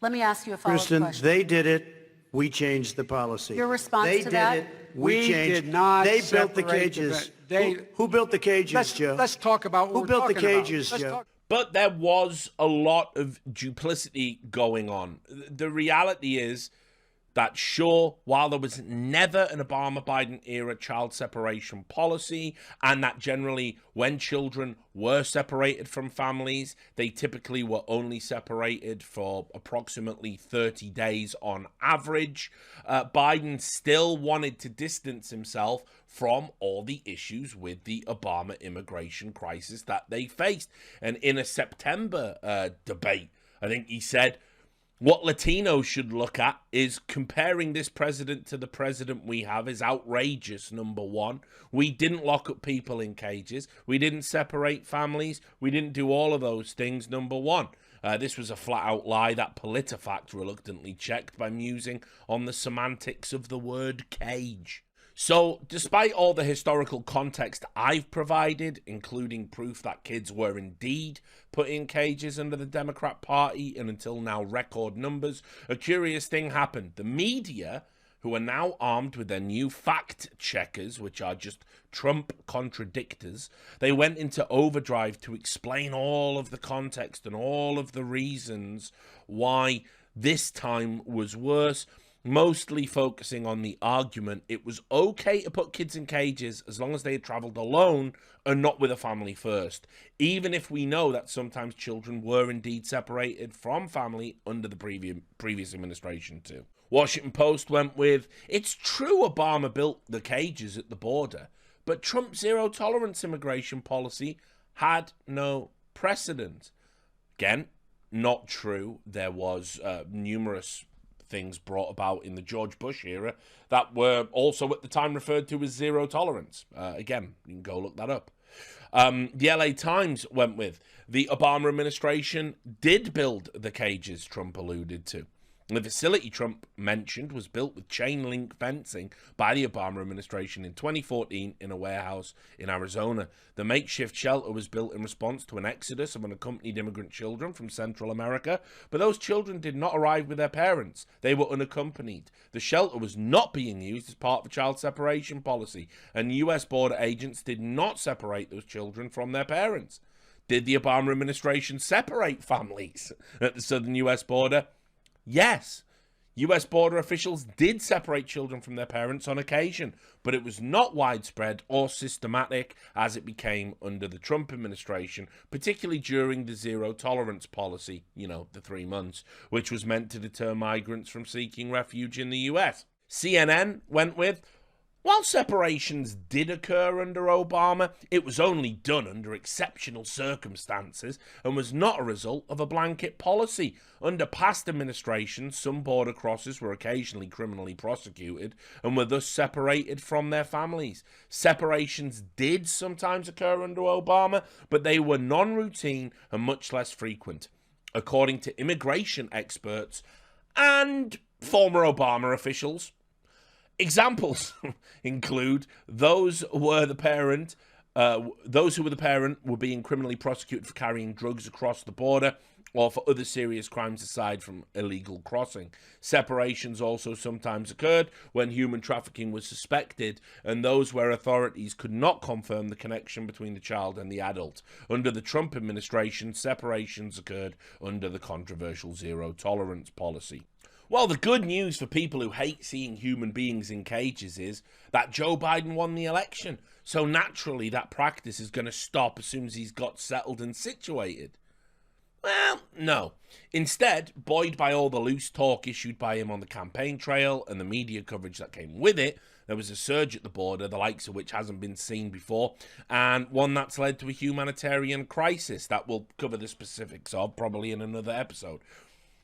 Let me ask you a follow-up Kristen, question. they did it. We changed the policy. Your response they to that? They did it. We changed. did not They built the separate cages. the Who built the cages, Joe? Let's talk about what Who we're built the talking about. cages, Let's Joe? talk- But there was a lot of duplicity going on. The reality is that, sure, while there was never an Obama-Biden era child separation policy, and that generally when children were separated from families, they typically were only separated for approximately 30 days on average, Biden still wanted to distance himself from all the issues with the Obama immigration crisis that they faced. And in a September debate, I think he said, what Latinos should look at is comparing this president to the president we have is outrageous, number one. We didn't lock up people in cages. We didn't separate families. We didn't do all of those things, number one. This was a flat-out lie that PolitiFact reluctantly checked by musing on the semantics of the word cage. So, despite all the historical context I've provided, including proof that kids were indeed put in cages under the Democrat Party and until now record numbers, a curious thing happened. The media, who are now armed with their new fact checkers, which are just Trump contradictors, they went into overdrive to explain all of the context and all of the reasons why this time was worse, mostly focusing on the argument it was okay to put kids in cages as long as they had traveled alone and not with a family first, even if we know that sometimes children were indeed separated from family under the previous administration too. Washington Post went with, it's true Obama built the cages at the border, but Trump's zero-tolerance immigration policy had no precedent. Again, not true. There was numerous things brought about in the George Bush era that were also at the time referred to as zero tolerance. Again, you can go look that up. The LA Times went with, the Obama administration did build the cages Trump alluded to. The facility Trump mentioned was built with chain link fencing by the Obama administration in 2014 in a warehouse in Arizona. The makeshift shelter was built in response to an exodus of unaccompanied immigrant children from Central America, but those children did not arrive with their parents. They were unaccompanied. The shelter was not being used as part of the child separation policy, and U.S. border agents did not separate those children from their parents. Did the Obama administration separate families at the southern U.S. border? Yes, US border officials did separate children from their parents on occasion, but it was not widespread or systematic as it became under the Trump administration, particularly during the zero-tolerance policy, the 3 months, which was meant to deter migrants from seeking refuge in the US. CNN went with, while separations did occur under Obama, it was only done under exceptional circumstances and was not a result of a blanket policy. Under past administrations, some border crossers were occasionally criminally prosecuted and were thus separated from their families. Separations did sometimes occur under Obama, but they were non-routine and much less frequent, according to immigration experts and former Obama officials. Examples include those who were the parent were being criminally prosecuted for carrying drugs across the border or for other serious crimes aside from illegal crossing. Separations also sometimes occurred when human trafficking was suspected, and those where authorities could not confirm the connection between the child and the adult. Under the Trump administration, separations occurred under the controversial zero-tolerance policy. Well, the good news for people who hate seeing human beings in cages is that Joe Biden won the election. So naturally, that practice is going to stop as soon as he's got settled and situated. Well, no. Instead, buoyed by all the loose talk issued by him on the campaign trail and the media coverage that came with it, there was a surge at the border, the likes of which hasn't been seen before, and one that's led to a humanitarian crisis that we'll cover the specifics of probably in another episode.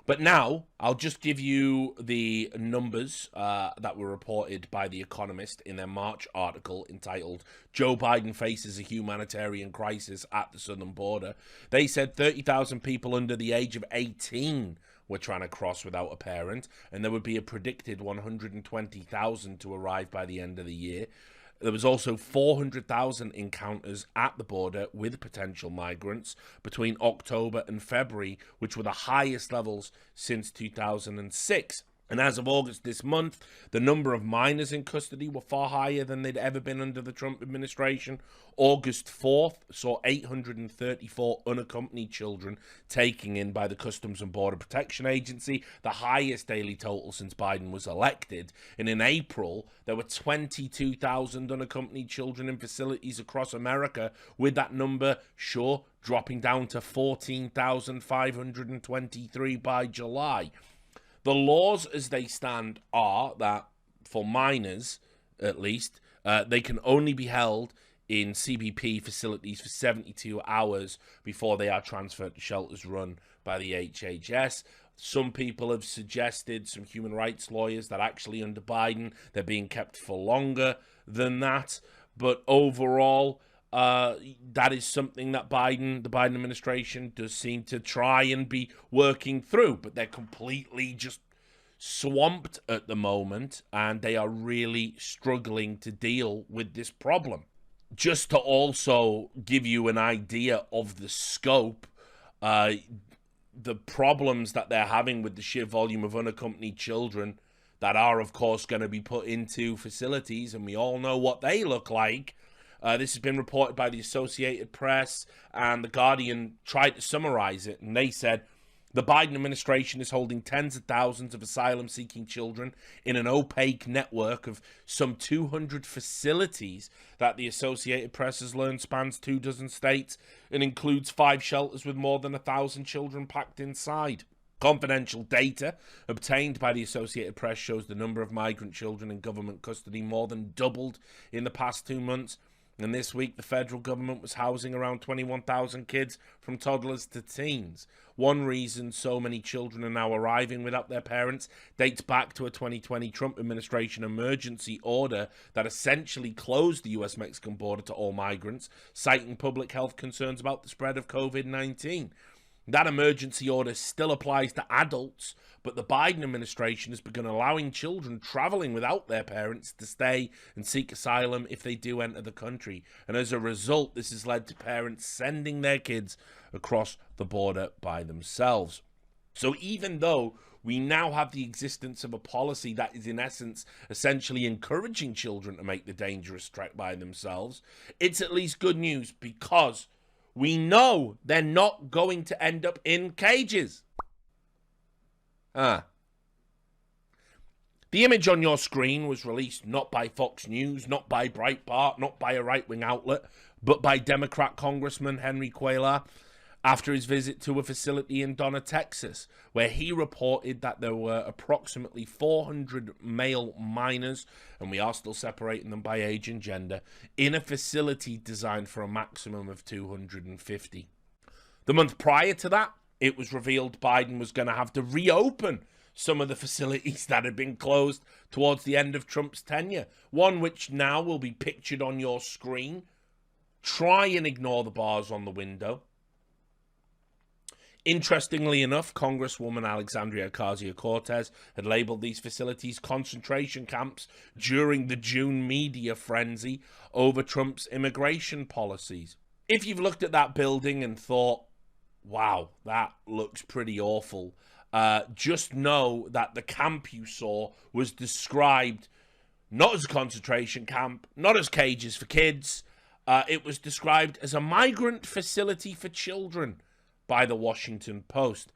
But now, I'll just give you the numbers that were reported by The Economist in their March article entitled, Joe Biden Faces a Humanitarian Crisis at the Southern Border. They said 30,000 people under the age of 18 were trying to cross without a parent, and there would be a predicted 120,000 to arrive by the end of the year. There was also 400,000 encounters at the border with potential migrants between October and February, which were the highest levels since 2006. And as of August this month, the number of minors in custody were far higher than they'd ever been under the Trump administration. August 4th saw 834 unaccompanied children taken in by the Customs and Border Protection Agency, the highest daily total since Biden was elected. And in April, there were 22,000 unaccompanied children in facilities across America, with that number, sure, dropping down to 14,523 by July. The laws as they stand are that for minors, at least, they can only be held in CBP facilities for 72 hours before they are transferred to shelters run by the HHS. Some people have suggested, some human rights lawyers, that actually under Biden, they're being kept for longer than that. But overall, that is something that the Biden administration does seem to try and be working through, but they're completely just swamped at the moment, and they are really struggling to deal with this problem. Just to also give you an idea of the scope, the problems that they're having with the sheer volume of unaccompanied children that are, of course, going to be put into facilities, and we all know what they look like. This has been reported by the Associated Press, and The Guardian tried to summarize it, and they said, the Biden administration is holding tens of thousands of asylum-seeking children in an opaque network of some 200 facilities that the Associated Press has learned spans 24 states and includes 5 shelters with more than 1,000 children packed inside. Confidential data obtained by the Associated Press shows the number of migrant children in government custody more than doubled in the past 2 months. And this week, the federal government was housing around 21,000 kids from toddlers to teens. One reason so many children are now arriving without their parents dates back to a 2020 Trump administration emergency order that essentially closed the U.S.-Mexican border to all migrants, citing public health concerns about the spread of COVID-19. That emergency order still applies to adults, but the Biden administration has begun allowing children traveling without their parents to stay and seek asylum if they do enter the country. And as a result, this has led to parents sending their kids across the border by themselves. So even though we now have the existence of a policy that is in essence essentially encouraging children to make the dangerous trek by themselves, it's at least good news because we know they're not going to end up in cages. The image on your screen was released not by Fox News, not by Breitbart, not by a right-wing outlet, but by Democrat Congressman Henry Cuellar after his visit to a facility in Donna, Texas, where he reported that there were approximately 400 male minors, and we are still separating them by age and gender, in a facility designed for a maximum of 250. The month prior to that, it was revealed Biden was going to have to reopen some of the facilities that had been closed towards the end of Trump's tenure. One which now will be pictured on your screen. Try and ignore the bars on the window. Interestingly enough, Congresswoman Alexandria Ocasio-Cortez had labeled these facilities concentration camps during the June media frenzy over Trump's immigration policies. If you've looked at that building and thought, wow, that looks pretty awful, just know that the camp you saw was described not as a concentration camp, not as cages for kids. It was described as a migrant facility for children by the Washington Post.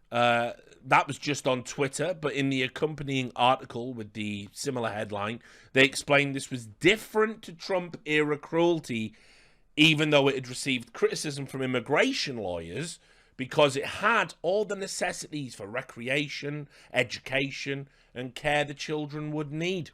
That was just on Twitter, but in the accompanying article with the similar headline, they explained this was different to Trump-era cruelty, even though it had received criticism from immigration lawyers, because it had all the necessities for recreation, education, and care the children would need.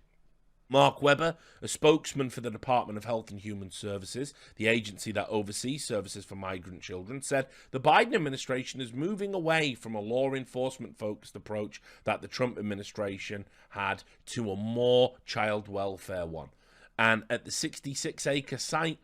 Mark Webber, a spokesman for the Department of Health and Human Services, the agency that oversees services for migrant children, said the Biden administration is moving away from a law enforcement-focused approach that the Trump administration had to a more child welfare one. And at the 66-acre site,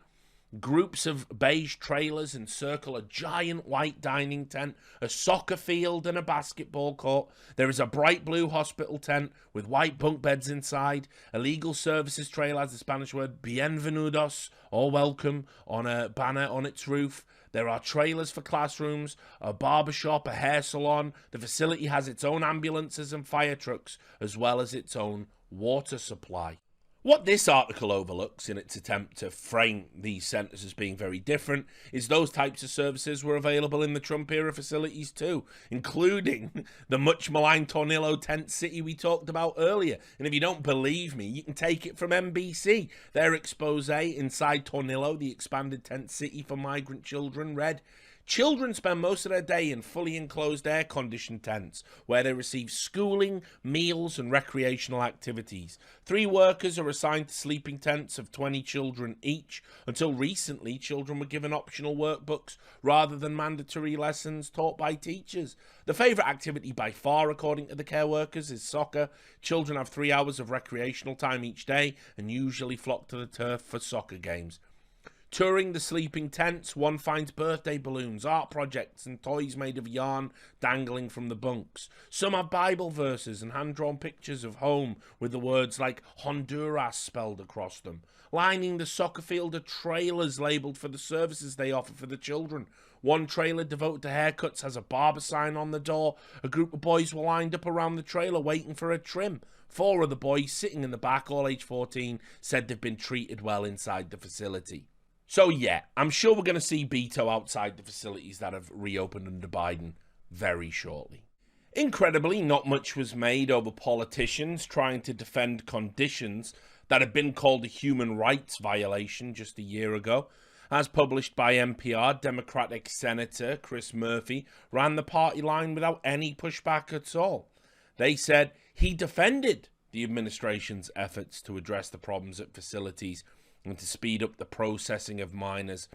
groups of beige trailers encircle a giant white dining tent, a soccer field and a basketball court. There is a bright blue hospital tent with white bunk beds inside. A legal services trailer has the Spanish word bienvenidos, or welcome, on a banner on its roof. There are trailers for classrooms, a barbershop, a hair salon. The facility has its own ambulances and fire trucks, as well as its own water supply. What this article overlooks in its attempt to frame these centres as being very different is those types of services were available in the Trump-era facilities too, including the much-maligned Tornillo tent city we talked about earlier. And if you don't believe me, you can take it from NBC. Their expose inside Tornillo, the expanded tent city for migrant children, read, children spend most of their day in fully enclosed air-conditioned tents where they receive schooling, meals, and recreational activities. 3 workers are assigned to sleeping tents of 20 children each. Until recently, children were given optional workbooks rather than mandatory lessons taught by teachers. The favourite activity by far, according to the care workers, is soccer. Children have 3 hours of recreational time each day and usually flock to the turf for soccer games. Touring the sleeping tents, one finds birthday balloons, art projects, and toys made of yarn dangling from the bunks. Some have Bible verses and hand-drawn pictures of home with the words like Honduras spelled across them. Lining the soccer field are trailers labelled for the services they offer for the children. One trailer devoted to haircuts has a barber sign on the door. A group of boys were lined up around the trailer waiting for a trim. 4 of the boys sitting in the back, all age 14, said they've been treated well inside the facility. So yeah, I'm sure we're going to see Beto outside the facilities that have reopened under Biden very shortly. Incredibly, not much was made over politicians trying to defend conditions that had been called a human rights violation just a year ago. As published by NPR, Democratic Senator Chris Murphy ran the party line without any pushback at all. They said he defended the administration's efforts to address the problems at facilities and to speed up the processing of minors.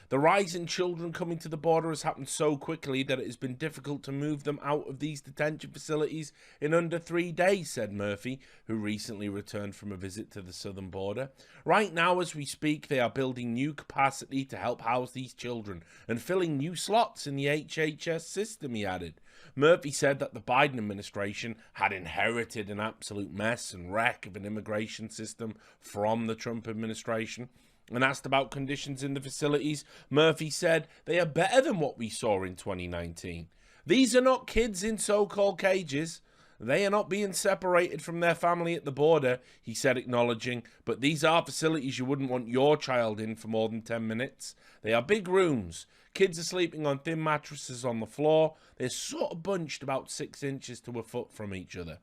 The rise in children coming to the border has happened so quickly that it has been difficult to move them out of these detention facilities in under 3 days, said Murphy, who recently returned from a visit to the southern border. Right now, as we speak, they are building new capacity to help house these children and filling new slots in the HHS system, he added. Murphy said that the Biden administration had inherited an absolute mess and wreck of an immigration system from the Trump administration. When asked about conditions in the facilities, Murphy said they are better than what we saw in 2019. These are not kids in so-called cages. They are not being separated from their family at the border, he said, acknowledging, but these are facilities you wouldn't want your child in for more than 10 minutes. They are big rooms. Kids are sleeping on thin mattresses on the floor. They're sort of bunched about 6 inches to a foot from each other.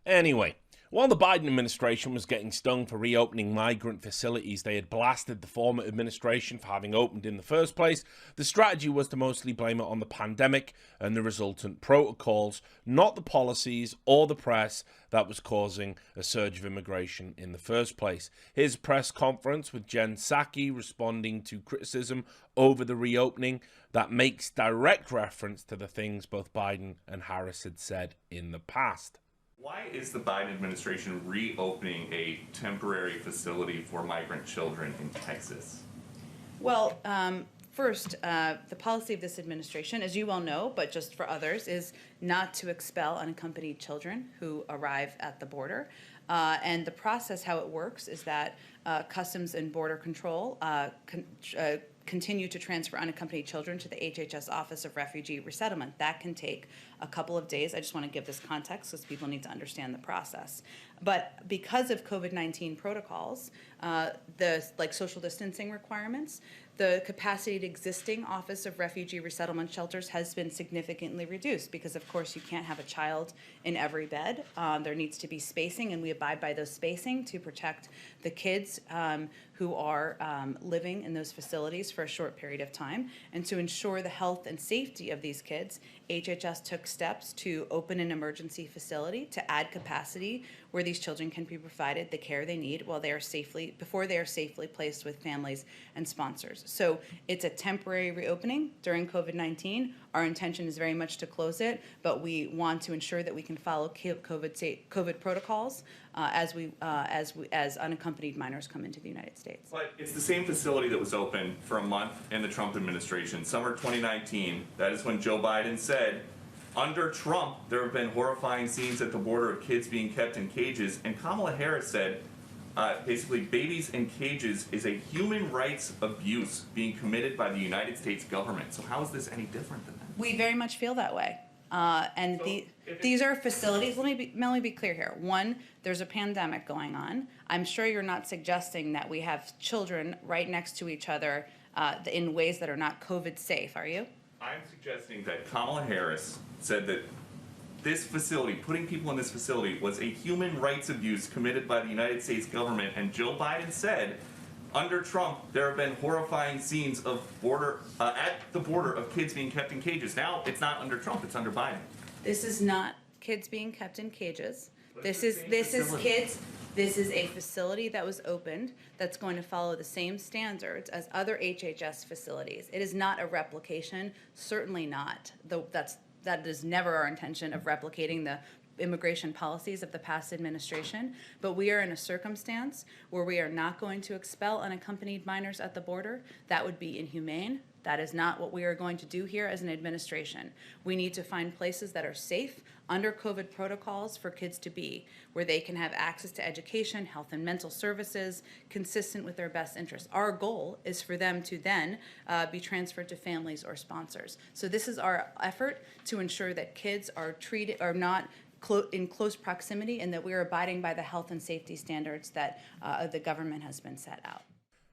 Anyway, while the Biden administration was getting stung for reopening migrant facilities they had blasted the former administration for having opened in the first place, the strategy was to mostly blame it on the pandemic and the resultant protocols, not the policies or the press that was causing a surge of immigration in the first place. His press conference with Jen Psaki responding to criticism over the reopening that makes direct reference to the things both Biden and Harris had said in the past. Why is the Biden administration reopening a temporary facility for migrant children in Texas? Well, first, the policy of this administration, as you well know, but just for others, is not to expel unaccompanied children who arrive at the border. And the process, how it works, is that Customs and Border Control continue to transfer unaccompanied children to the HHS Office of Refugee Resettlement. That can take a couple of days. I just want to give this context because people need to understand the process. But because of COVID-19 protocols, like social distancing requirements, the capacity of existing Office of Refugee Resettlement shelters has been significantly reduced because, of course, you can't have a child in every bed. There needs to be spacing, and we abide by those spacing to protect the kids who are living in those facilities for a short period of time. And to ensure the health and safety of these kids, HHS took steps to open an emergency facility to add capacity where these children can be provided the care they need before they are safely placed with families and sponsors. So it's a temporary reopening during COVID-19. Our intention is very much to close it, but we want to ensure that we can follow COVID protocols as unaccompanied minors come into the United States. But it's the same facility that was open for a month in the Trump administration. Summer 2019, that is when Joe Biden said, under Trump, there have been horrifying scenes at the border of kids being kept in cages, and Kamala Harris said, basically, babies in cages is a human rights abuse being committed by the United States government. So how is this any different than that? We very much feel that way. These are facilities. Let me be clear here. One, there's a pandemic going on. I'm sure you're not suggesting that we have children right next to each other in ways that are not COVID safe, are you? I'm suggesting that Kamala Harris said that this facility, putting people in this facility, was a human rights abuse committed by the United States government, and Joe Biden said, under Trump, there have been horrifying scenes of at the border of kids being kept in cages. Now, it's not under Trump, it's under Biden. This is not kids being kept in cages. This is kids. This is a facility that was opened that's going to follow the same standards as other HHS facilities. It is not a replication, certainly not. That is never our intention of replicating the immigration policies of the past administration, but we are in a circumstance where we are not going to expel unaccompanied minors at the border. That would be inhumane. That is not what we are going to do here as an administration. We need to find places that are safe under COVID protocols for kids to be, where they can have access to education, health and mental services, consistent with their best interests. Our goal is for them to then be transferred to families or sponsors. So this is our effort to ensure that kids are not in close proximity, and that we are abiding by the health and safety standards that the government has been set out.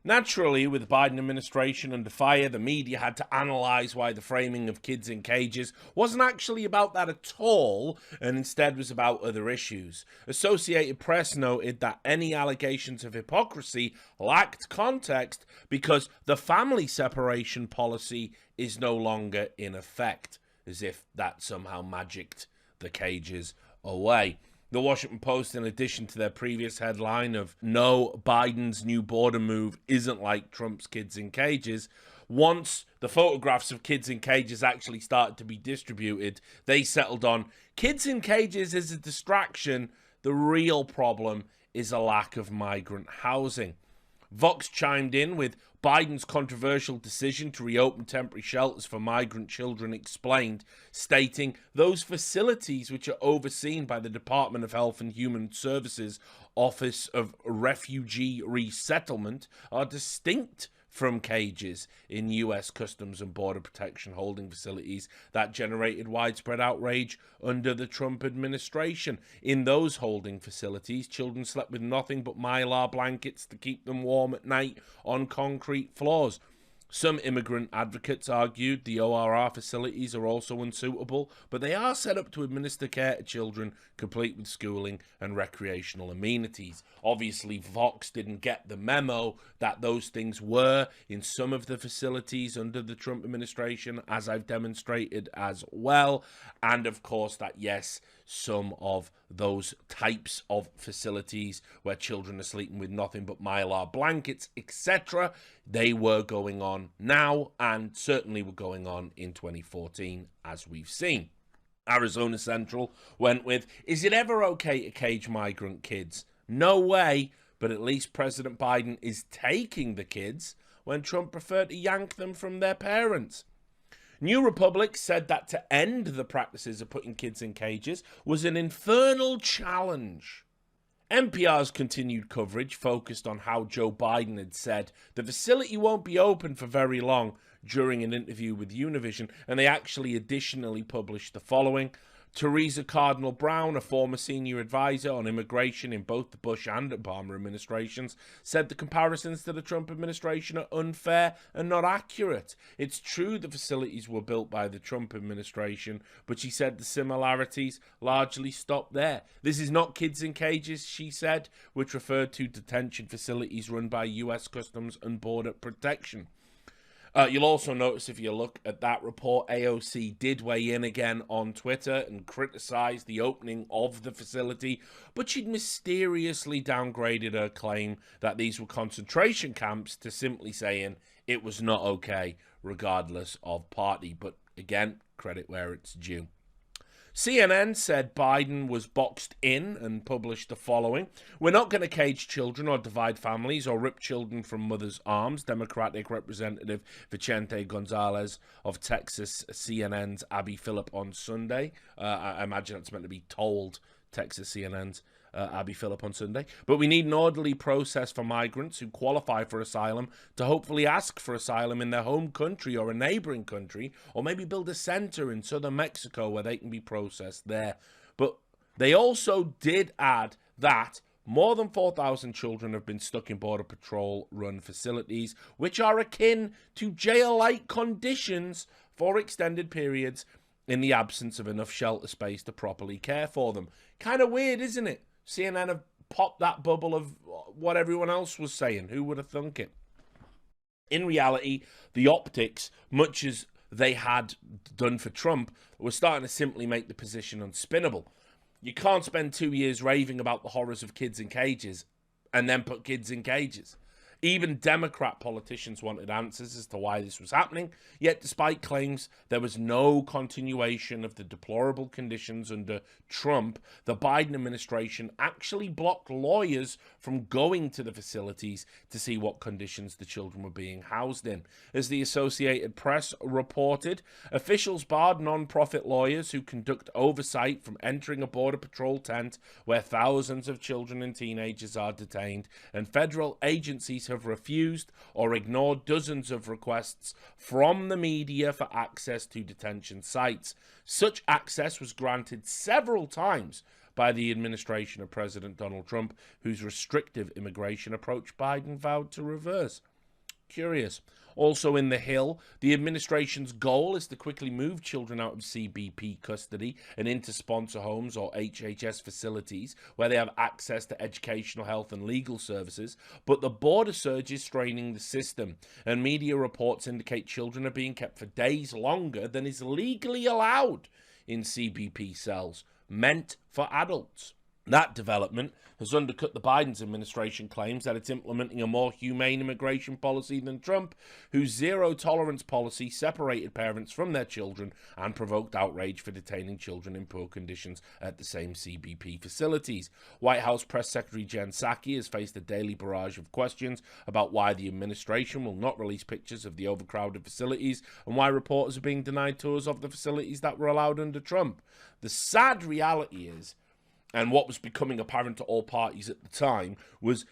Naturally, with the Biden administration under fire, the media had to analyse why the framing of kids in cages wasn't actually about that at all, and instead was about other issues. Associated Press noted that any allegations of hypocrisy lacked context because the family separation policy is no longer in effect, as if that somehow magicked the cages away. The Washington Post, in addition to their previous headline of "No, Biden's new border move isn't like Trump's kids in cages," once the photographs of kids in cages actually started to be distributed, they settled on kids in cages is a distraction. The real problem is a lack of migrant housing. Vox chimed in with Biden's controversial decision to reopen temporary shelters for migrant children explained, stating those facilities, which are overseen by the Department of Health and Human Services Office of Refugee Resettlement, are distinct from cages in U.S. Customs and Border Protection holding facilities that generated widespread outrage under the Trump administration. In those holding facilities, children slept with nothing but Mylar blankets to keep them warm at night on concrete floors. Some immigrant advocates argued the ORR facilities are also unsuitable, but they are set up to administer care to children, complete with schooling and recreational amenities. Obviously, Vox didn't get the memo that those things were in some of the facilities under the Trump administration, as I've demonstrated as well. And of course that, yes, some of those types of facilities where children are sleeping with nothing but Mylar blankets, etc., they were going on now, and certainly were going on in 2014, as we've seen. Arizona Central went with, is it ever okay to cage migrant kids? No way, but at least President Biden is taking the kids when Trump preferred to yank them from their parents. New Republic said that to end the practices of putting kids in cages was an infernal challenge. NPR's continued coverage focused on how Joe Biden had said the facility won't be open for very long during an interview with Univision, and they actually additionally published the following. Teresa Cardinal Brown, a former senior advisor on immigration in both the Bush and Obama administrations, said the comparisons to the Trump administration are unfair and not accurate. It's true the facilities were built by the Trump administration, but she said the similarities largely stop there. This is not kids in cages, she said, which referred to detention facilities run by U.S. Customs and Border Protection. You'll also notice if you look at that report, AOC did weigh in again on Twitter and criticized the opening of the facility, but she'd mysteriously downgraded her claim that these were concentration camps to simply saying it was not okay, regardless of party. But again, credit where it's due. CNN said Biden was boxed in and published the following. We're not going to cage children or divide families or rip children from mothers' arms, Democratic Representative Vicente Gonzalez of Texas, CNN's Abby Phillip on Sunday. I imagine that's meant to be told Texas CNN's Abby Phillip on Sunday. But we need an orderly process for migrants who qualify for asylum to hopefully ask for asylum in their home country or a neighboring country, or maybe build a center in southern Mexico where they can be processed there. But they also did add that more than 4,000 children have been stuck in Border Patrol-run facilities, which are akin to jail-like conditions for extended periods in the absence of enough shelter space to properly care for them. Kind of weird, isn't it? CNN have popped that bubble of what everyone else was saying. Who would have thunk it? In reality, the optics, much as they had done for Trump, were starting to simply make the position unspinnable. You can't spend 2 years raving about the horrors of kids in cages and then put kids in cages. Even Democrat politicians wanted answers as to why this was happening, yet despite claims there was no continuation of the deplorable conditions under Trump, the Biden administration actually blocked lawyers from going to the facilities to see what conditions the children were being housed in. As the Associated Press reported, officials barred non-profit lawyers who conduct oversight from entering a Border Patrol tent where thousands of children and teenagers are detained, and federal agencies have refused or ignored dozens of requests from the media for access to detention sites. Such access was granted several times by the administration of President Donald Trump, whose restrictive immigration approach Biden vowed to reverse. Curious. Also in the Hill, the administration's goal is to quickly move children out of CBP custody and into sponsor homes or HHS facilities where they have access to educational, health and legal services, but the border surge is straining the system, and media reports indicate children are being kept for days longer than is legally allowed in CBP cells, meant for adults. That development has undercut the Biden administration claims that it's implementing a more humane immigration policy than Trump, whose zero-tolerance policy separated parents from their children and provoked outrage for detaining children in poor conditions at the same CBP facilities. White House Press Secretary Jen Psaki has faced a daily barrage of questions about why the administration will not release pictures of the overcrowded facilities and why reporters are being denied tours of the facilities that were allowed under Trump. The sad reality is, and what was becoming apparent to all parties at the time was,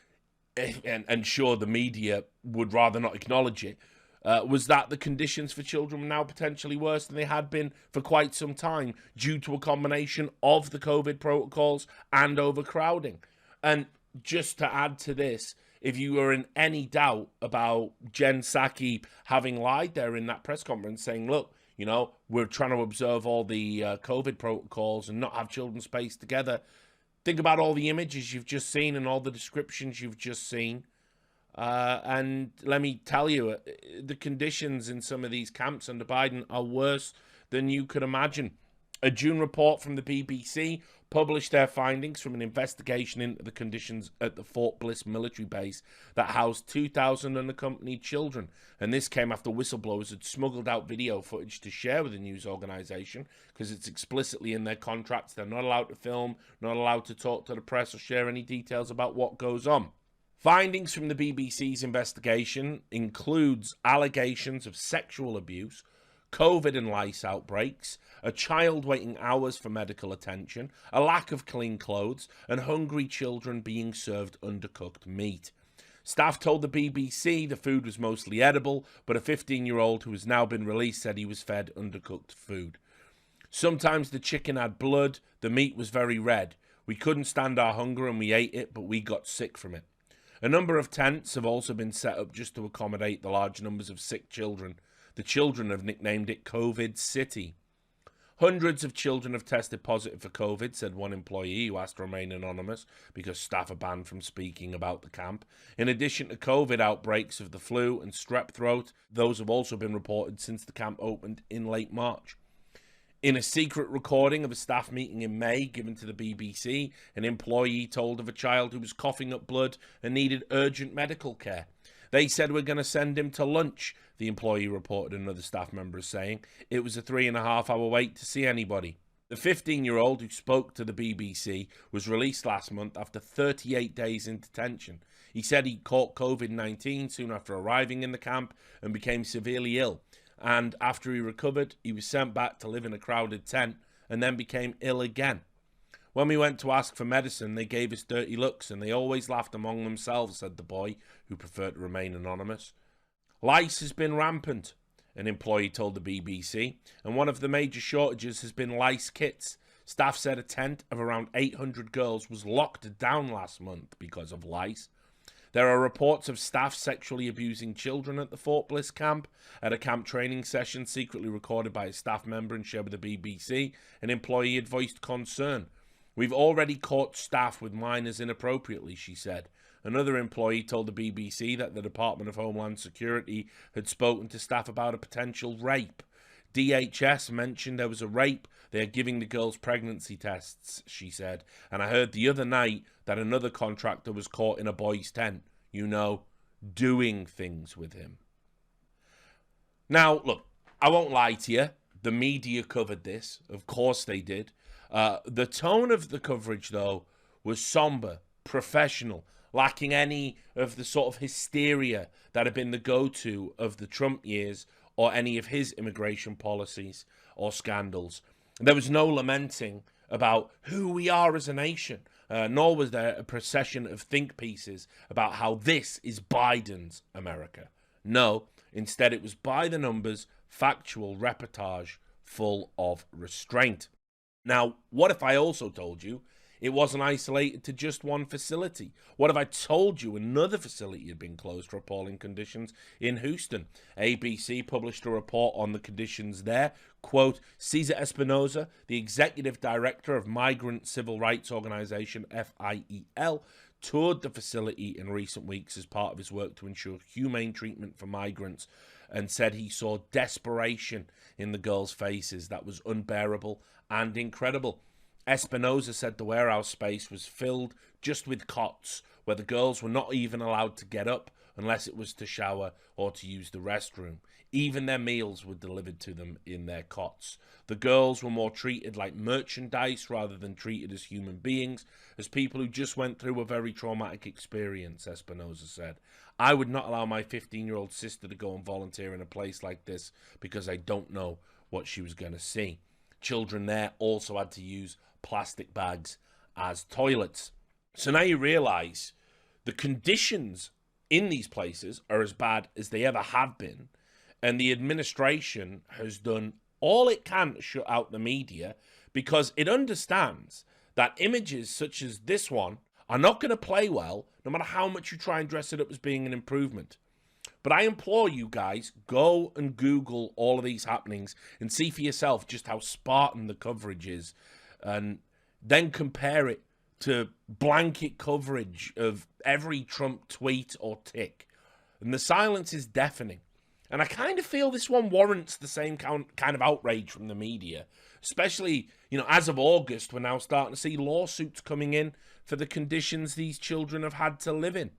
and sure the media would rather not acknowledge it, was that the conditions for children were now potentially worse than they had been for quite some time due to a combination of the COVID protocols and overcrowding. And just to add to this, if you were in any doubt about Jen Psaki having lied there in that press conference saying, look, you know, we're trying to observe all the COVID protocols and not have children spaced together. Think about all the images you've just seen and all the descriptions you've just seen. And let me tell you, the conditions in some of these camps under Biden are worse than you could imagine. A June report from the BBC published their findings from an investigation into the conditions at the Fort Bliss military base that housed 2,000 unaccompanied children. And this came after whistleblowers had smuggled out video footage to share with the news organization because it's explicitly in their contracts. They're not allowed to film, not allowed to talk to the press or share any details about what goes on. Findings from the BBC's investigation includes allegations of sexual abuse, COVID and lice outbreaks, a child waiting hours for medical attention, a lack of clean clothes, and hungry children being served undercooked meat. Staff told the BBC the food was mostly edible, but a 15-year-old who has now been released said he was fed undercooked food. Sometimes the chicken had blood, the meat was very red. We couldn't stand our hunger and we ate it, but we got sick from it. A number of tents have also been set up just to accommodate the large numbers of sick children. The children have nicknamed it COVID City. Hundreds of children have tested positive for COVID, said one employee who asked to remain anonymous because staff are banned from speaking about the camp. In addition to COVID outbreaks of the flu and strep throat, those have also been reported since the camp opened in late March. In a secret recording of a staff meeting in May given to the BBC, an employee told of a child who was coughing up blood and needed urgent medical care. They said, we're going to send him to lunch, the employee reported another staff member as saying. It was a 3.5-hour wait to see anybody. The 15-year-old who spoke to the BBC was released last month after 38 days in detention. He said he caught COVID-19 soon after arriving in the camp and became severely ill. And after he recovered, he was sent back to live in a crowded tent and then became ill again. When we went to ask for medicine, they gave us dirty looks and they always laughed among themselves, said the boy, who preferred to remain anonymous. Lice has been rampant, an employee told the BBC, and one of the major shortages has been lice kits. Staff said a tent of around 800 girls was locked down last month because of lice. There are reports of staff sexually abusing children at the Fort Bliss camp. At a camp training session secretly recorded by a staff member and shared with the BBC, an employee had voiced concern. We've already caught staff with minors inappropriately, she said. Another employee told the BBC that the Department of Homeland Security had spoken to staff about a potential rape. DHS mentioned there was a rape. They are giving the girls pregnancy tests, she said. And I heard the other night that another contractor was caught in a boys' tent. You know, doing things with him. Now, look, I won't lie to you. The media covered this. Of course they did. The tone of the coverage, though, was somber, professional, lacking any of the sort of hysteria that had been the go-to of the Trump years or any of his immigration policies or scandals. There was no lamenting about who we are as a nation, nor was there a procession of think pieces about how this is Biden's America. No, instead it was by the numbers, factual reportage full of restraint. Now, what if I also told you it wasn't isolated to just one facility? What if I told you another facility had been closed for appalling conditions in Houston? ABC published a report on the conditions there. Quote, Cesar Espinoza, the executive director of migrant civil rights organization FIEL, toured the facility in recent weeks as part of his work to ensure humane treatment for migrants, and said he saw desperation in the girls' faces that was unbearable and incredible. Espinoza said the warehouse space was filled just with cots, where the girls were not even allowed to get up unless it was to shower or to use the restroom. Even their meals were delivered to them in their cots. The girls were more treated like merchandise rather than treated as human beings, as people who just went through a very traumatic experience, Espinoza said. I would not allow my 15-year-old sister to go and volunteer in a place like this because I don't know what she was going to see. Children there also had to use plastic bags as toilets. So now you realize the conditions in these places are as bad as they ever have been, and the administration has done all it can to shut out the media because it understands that images such as this one are not going to play well no matter how much you try and dress it up as being an improvement. But I implore you guys, go and Google all of these happenings and see for yourself just how Spartan the coverage is, and then compare it to blanket coverage of every Trump tweet or tick. And the silence is deafening. And I kind of feel this one warrants the same kind of outrage from the media, especially, as of August, we're now starting to see lawsuits coming in for the conditions these children have had to live in.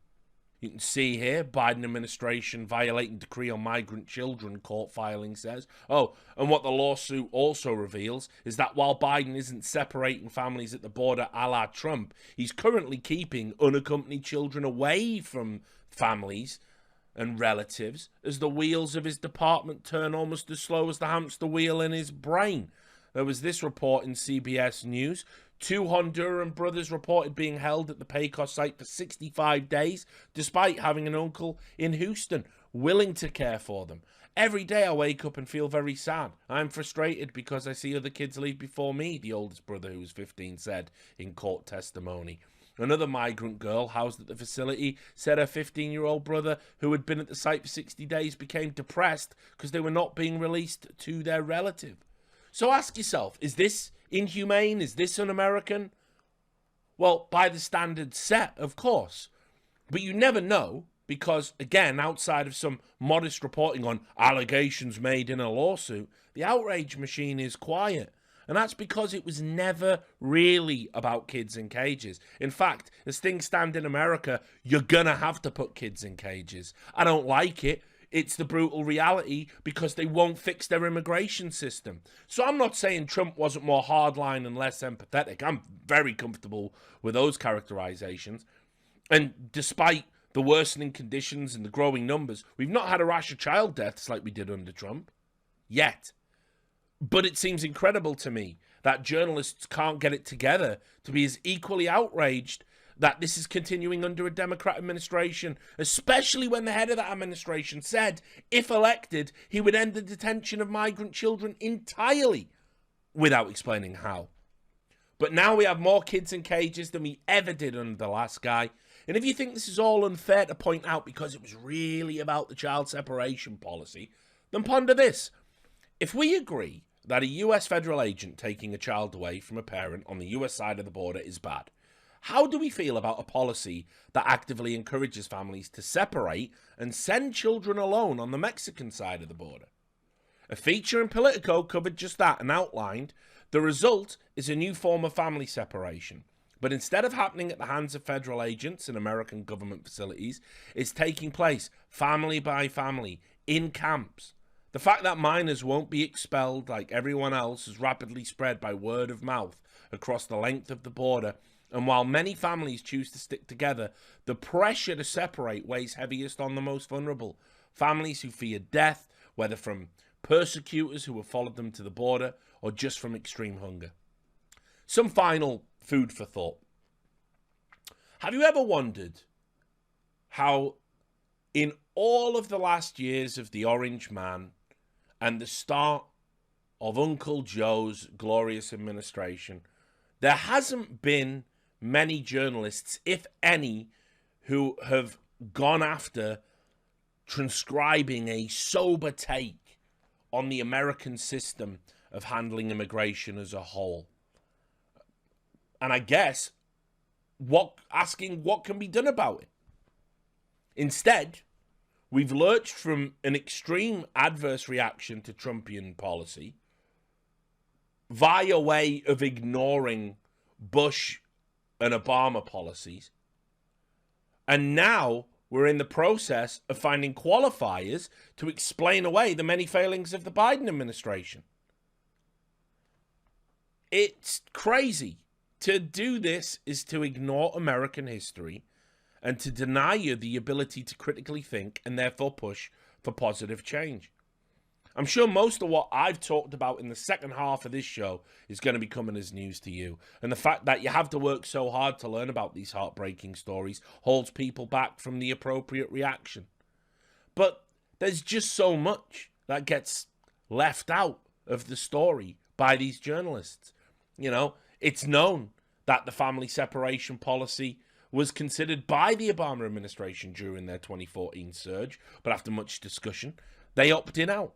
You can see here, Biden administration violating decree on migrant children, court filing says. Oh, and what the lawsuit also reveals is that while Biden isn't separating families at the border a la Trump, he's currently keeping unaccompanied children away from families and relatives as the wheels of his department turn almost as slow as the hamster wheel in his brain. There was this report in CBS News. 2 Honduran brothers reported being held at the Pecos site for 65 days, despite having an uncle in Houston willing to care for them. Every day I wake up and feel very sad. I'm frustrated because I see other kids leave before me, the oldest brother, who was 15, said in court testimony. Another migrant girl housed at the facility said her 15-year-old brother, who had been at the site for 60 days, became depressed because they were not being released to their relative. So ask yourself, is this inhumane? Is this un-American? Well, by the standards set, of course. But you never know because, again, outside of some modest reporting on allegations made in a lawsuit, the outrage machine is quiet. And that's because it was never really about kids in cages. In fact, as things stand in America, you're going to have to put kids in cages. I don't like it. It's the brutal reality because they won't fix their immigration system. So I'm not saying Trump wasn't more hardline and less empathetic. I'm very comfortable with those characterizations. And despite the worsening conditions and the growing numbers, we've not had a rash of child deaths like we did under Trump. Yet. But it seems incredible to me that journalists can't get it together to be as equally outraged that this is continuing under a Democrat administration, especially when the head of that administration said, if elected, he would end the detention of migrant children entirely, without explaining how. But now we have more kids in cages than we ever did under the last guy. And if you think this is all unfair to point out because it was really about the child separation policy, then ponder this. If we agree that a US federal agent taking a child away from a parent on the US side of the border is bad, how do we feel about a policy that actively encourages families to separate and send children alone on the Mexican side of the border? A feature in Politico covered just that and outlined the result is a new form of family separation. But instead of happening at the hands of federal agents in American government facilities, it's taking place family by family in camps. The fact that minors won't be expelled like everyone else is rapidly spread by word of mouth across the length of the border. And while many families choose to stick together, the pressure to separate weighs heaviest on the most vulnerable. Families who fear death, whether from persecutors who have followed them to the border or just from extreme hunger. Some final food for thought. Have you ever wondered how in all of the last years of the Orange Man and the start of Uncle Joe's glorious administration, there hasn't been many journalists, if any, who have gone after transcribing a sober take on the American system of handling immigration as a whole? And I guess asking what can be done about it. Instead, we've lurched from an extreme adverse reaction to Trumpian policy via way of ignoring Bush and Obama policies. And now we're in the process of finding qualifiers to explain away the many failings of the Biden administration. It's crazy. To do this is to ignore American history and to deny you the ability to critically think and therefore push for positive change. I'm sure most of what I've talked about in the second half of this show is going to be coming as news to you. And the fact that you have to work so hard to learn about these heartbreaking stories holds people back from the appropriate reaction. But there's just so much that gets left out of the story by these journalists. You know, it's known that the family separation policy was considered by the Obama administration during their 2014 surge, but after much discussion, they opted out.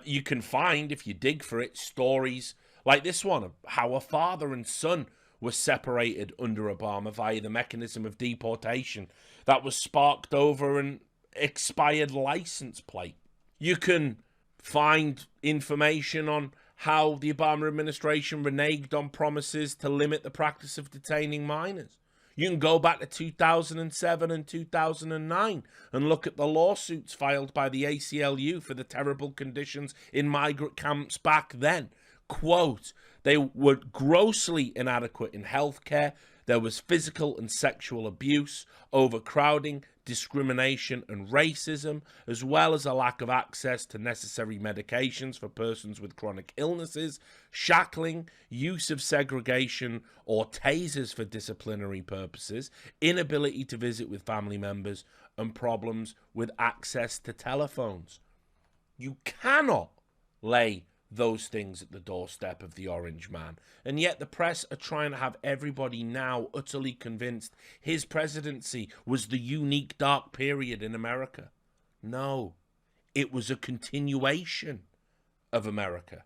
You can find, if you dig for it, stories like this one of how a father and son were separated under Obama via the mechanism of deportation that was sparked over an expired license plate. You can find information on how the Obama administration reneged on promises to limit the practice of detaining minors. You can go back to 2007 and 2009 and look at the lawsuits filed by the ACLU for the terrible conditions in migrant camps back then. Quote, they were grossly inadequate in healthcare. There was physical and sexual abuse, overcrowding, discrimination and racism, as well as a lack of access to necessary medications for persons with chronic illnesses, shackling, use of segregation or tasers for disciplinary purposes, inability to visit with family members, and problems with access to telephones. You cannot lay those things at the doorstep of the Orange Man. And yet the press are trying to have everybody now utterly convinced his presidency was the unique dark period in America. No, it was a continuation of America.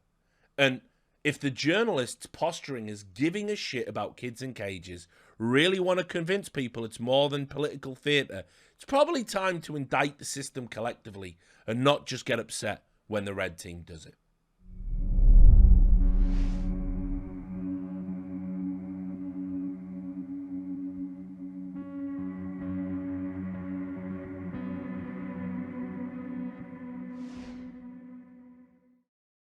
And if the journalists posturing as giving a shit about kids in cages really want to convince people it's more than political theatre, it's probably time to indict the system collectively and not just get upset when the red team does it.